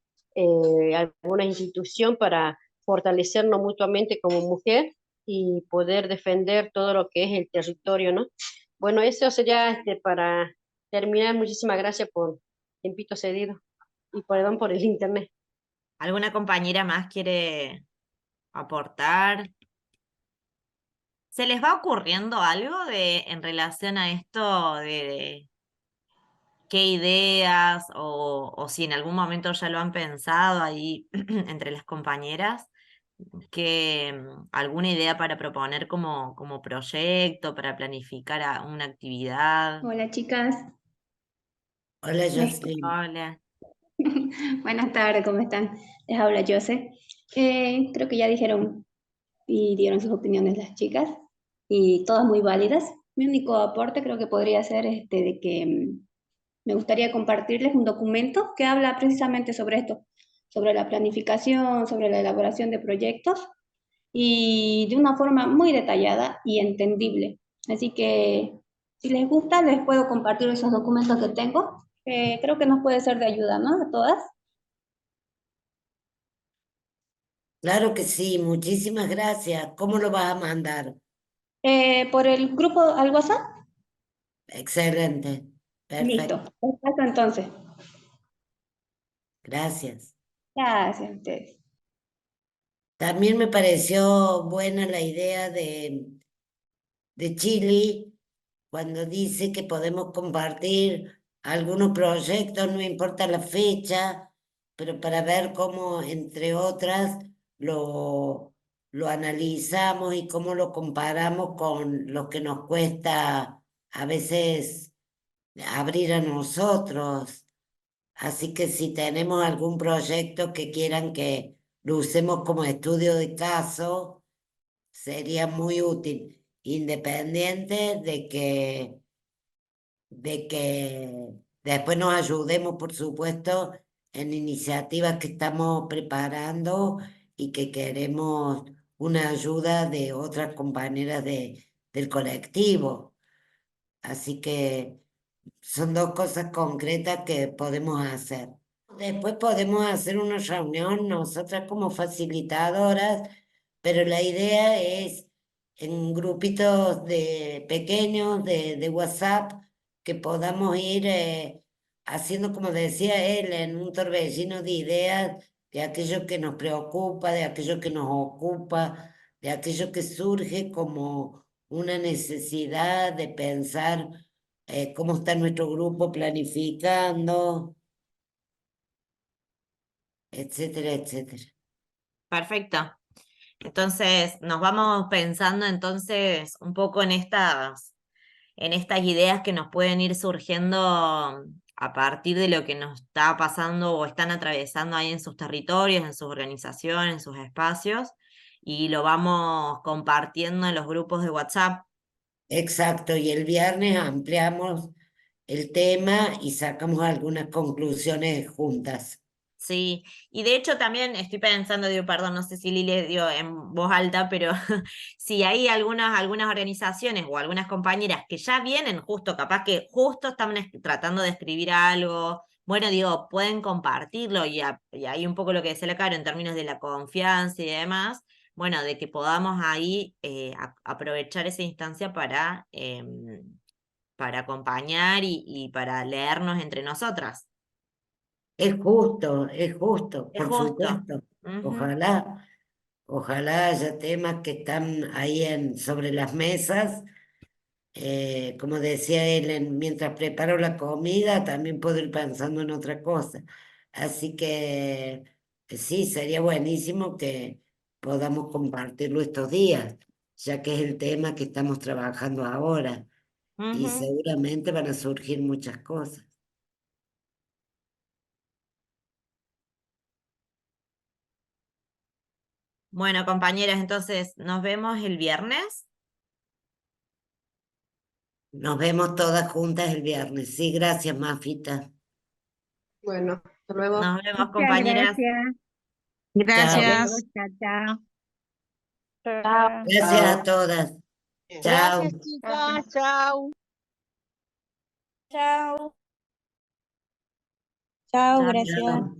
alguna institución para fortalecernos mutuamente como mujer y poder defender todo lo que es el territorio, ¿no? Bueno, eso sería para terminar. Muchísimas gracias por el tiempito cedido y perdón por el internet. ¿Alguna compañera más quiere aportar? ¿Se les va ocurriendo algo en relación a esto de qué ideas o si en algún momento ya lo han pensado ahí entre las compañeras? ¿Alguna idea para proponer como proyecto, para planificar una actividad? Hola chicas, Hola, Me- Jocelyn. Hola. buenas tardes, ¿cómo están? Les habla Jose. Creo que ya dijeron y dieron sus opiniones las chicas y todas muy válidas. Mi único aporte creo que podría ser de que me gustaría compartirles un documento que habla precisamente sobre esto, sobre la planificación, sobre la elaboración de proyectos y de una forma muy detallada y entendible. Así que si les gusta, les puedo compartir esos documentos que tengo, que creo que nos puede ser de ayuda, ¿no? A todas. Claro que sí, muchísimas gracias. ¿Cómo lo vas a mandar? Por el grupo al WhatsApp. Excelente, Listo. perfecto, Les paso entonces. gracias. Gracias a ustedes. También me pareció buena la idea de Chile cuando dice que podemos compartir algunos proyectos, no importa la fecha, pero para ver cómo, entre otras, lo analizamos y cómo lo comparamos con lo que nos cuesta a veces abrir a nosotros. Así que si tenemos algún proyecto que quieran que lo usemos como estudio de caso, sería muy útil, independiente de que después nos ayudemos, por supuesto, en iniciativas que estamos preparando y que queremos una ayuda de otras compañeras del colectivo. Así que son dos cosas concretas que podemos hacer. Después podemos hacer una reunión nosotras como facilitadoras, pero la idea es en grupitos pequeños de WhatsApp que podamos ir haciendo, como decía él, en un torbellino de ideas de aquello que nos preocupa, de aquello que nos ocupa, de aquello que surge como una necesidad de pensar cómo está nuestro grupo planificando, etcétera, etcétera. Perfecto. Entonces, nos vamos pensando entonces un poco en estas ideas que nos pueden ir surgiendo a partir de lo que nos está pasando o están atravesando ahí en sus territorios, en sus organizaciones, en sus espacios, y lo vamos compartiendo en los grupos de WhatsApp. Exacto, y el viernes ampliamos el tema y sacamos algunas conclusiones juntas. Sí, y de hecho también estoy pensando, digo, perdón, no sé si Lili dio en voz alta, pero si hay algunas organizaciones o algunas compañeras que ya vienen justo, capaz que justo están tratando de escribir algo, bueno, digo, pueden compartirlo y ahí un poco lo que decía la Caro en términos de la confianza y demás, bueno, de que podamos ahí aprovechar esa instancia para acompañar y para leernos entre nosotras. Es justo, Es por justo. supuesto. Ujú. Ojalá haya temas que están ahí sobre las mesas. Como decía él, mientras preparo la comida, también puedo ir pensando en otra cosa. Así que sí, sería buenísimo que podamos compartirlo estos días, ya que es el tema que estamos trabajando ahora. Y Ujú. seguramente van a surgir muchas cosas. Bueno, compañeras, entonces nos vemos el viernes. Nos vemos todas juntas el viernes. Sí, gracias, Mafita. Bueno, hasta luego. Nos vemos, Muchas compañeras. gracias. Chao. Hasta luego. Gracias. Chao, chao. Chao. Gracias a todas. Chao. Gracias, chicas. Chao. Chao. Chao, Chao. gracias. Chao.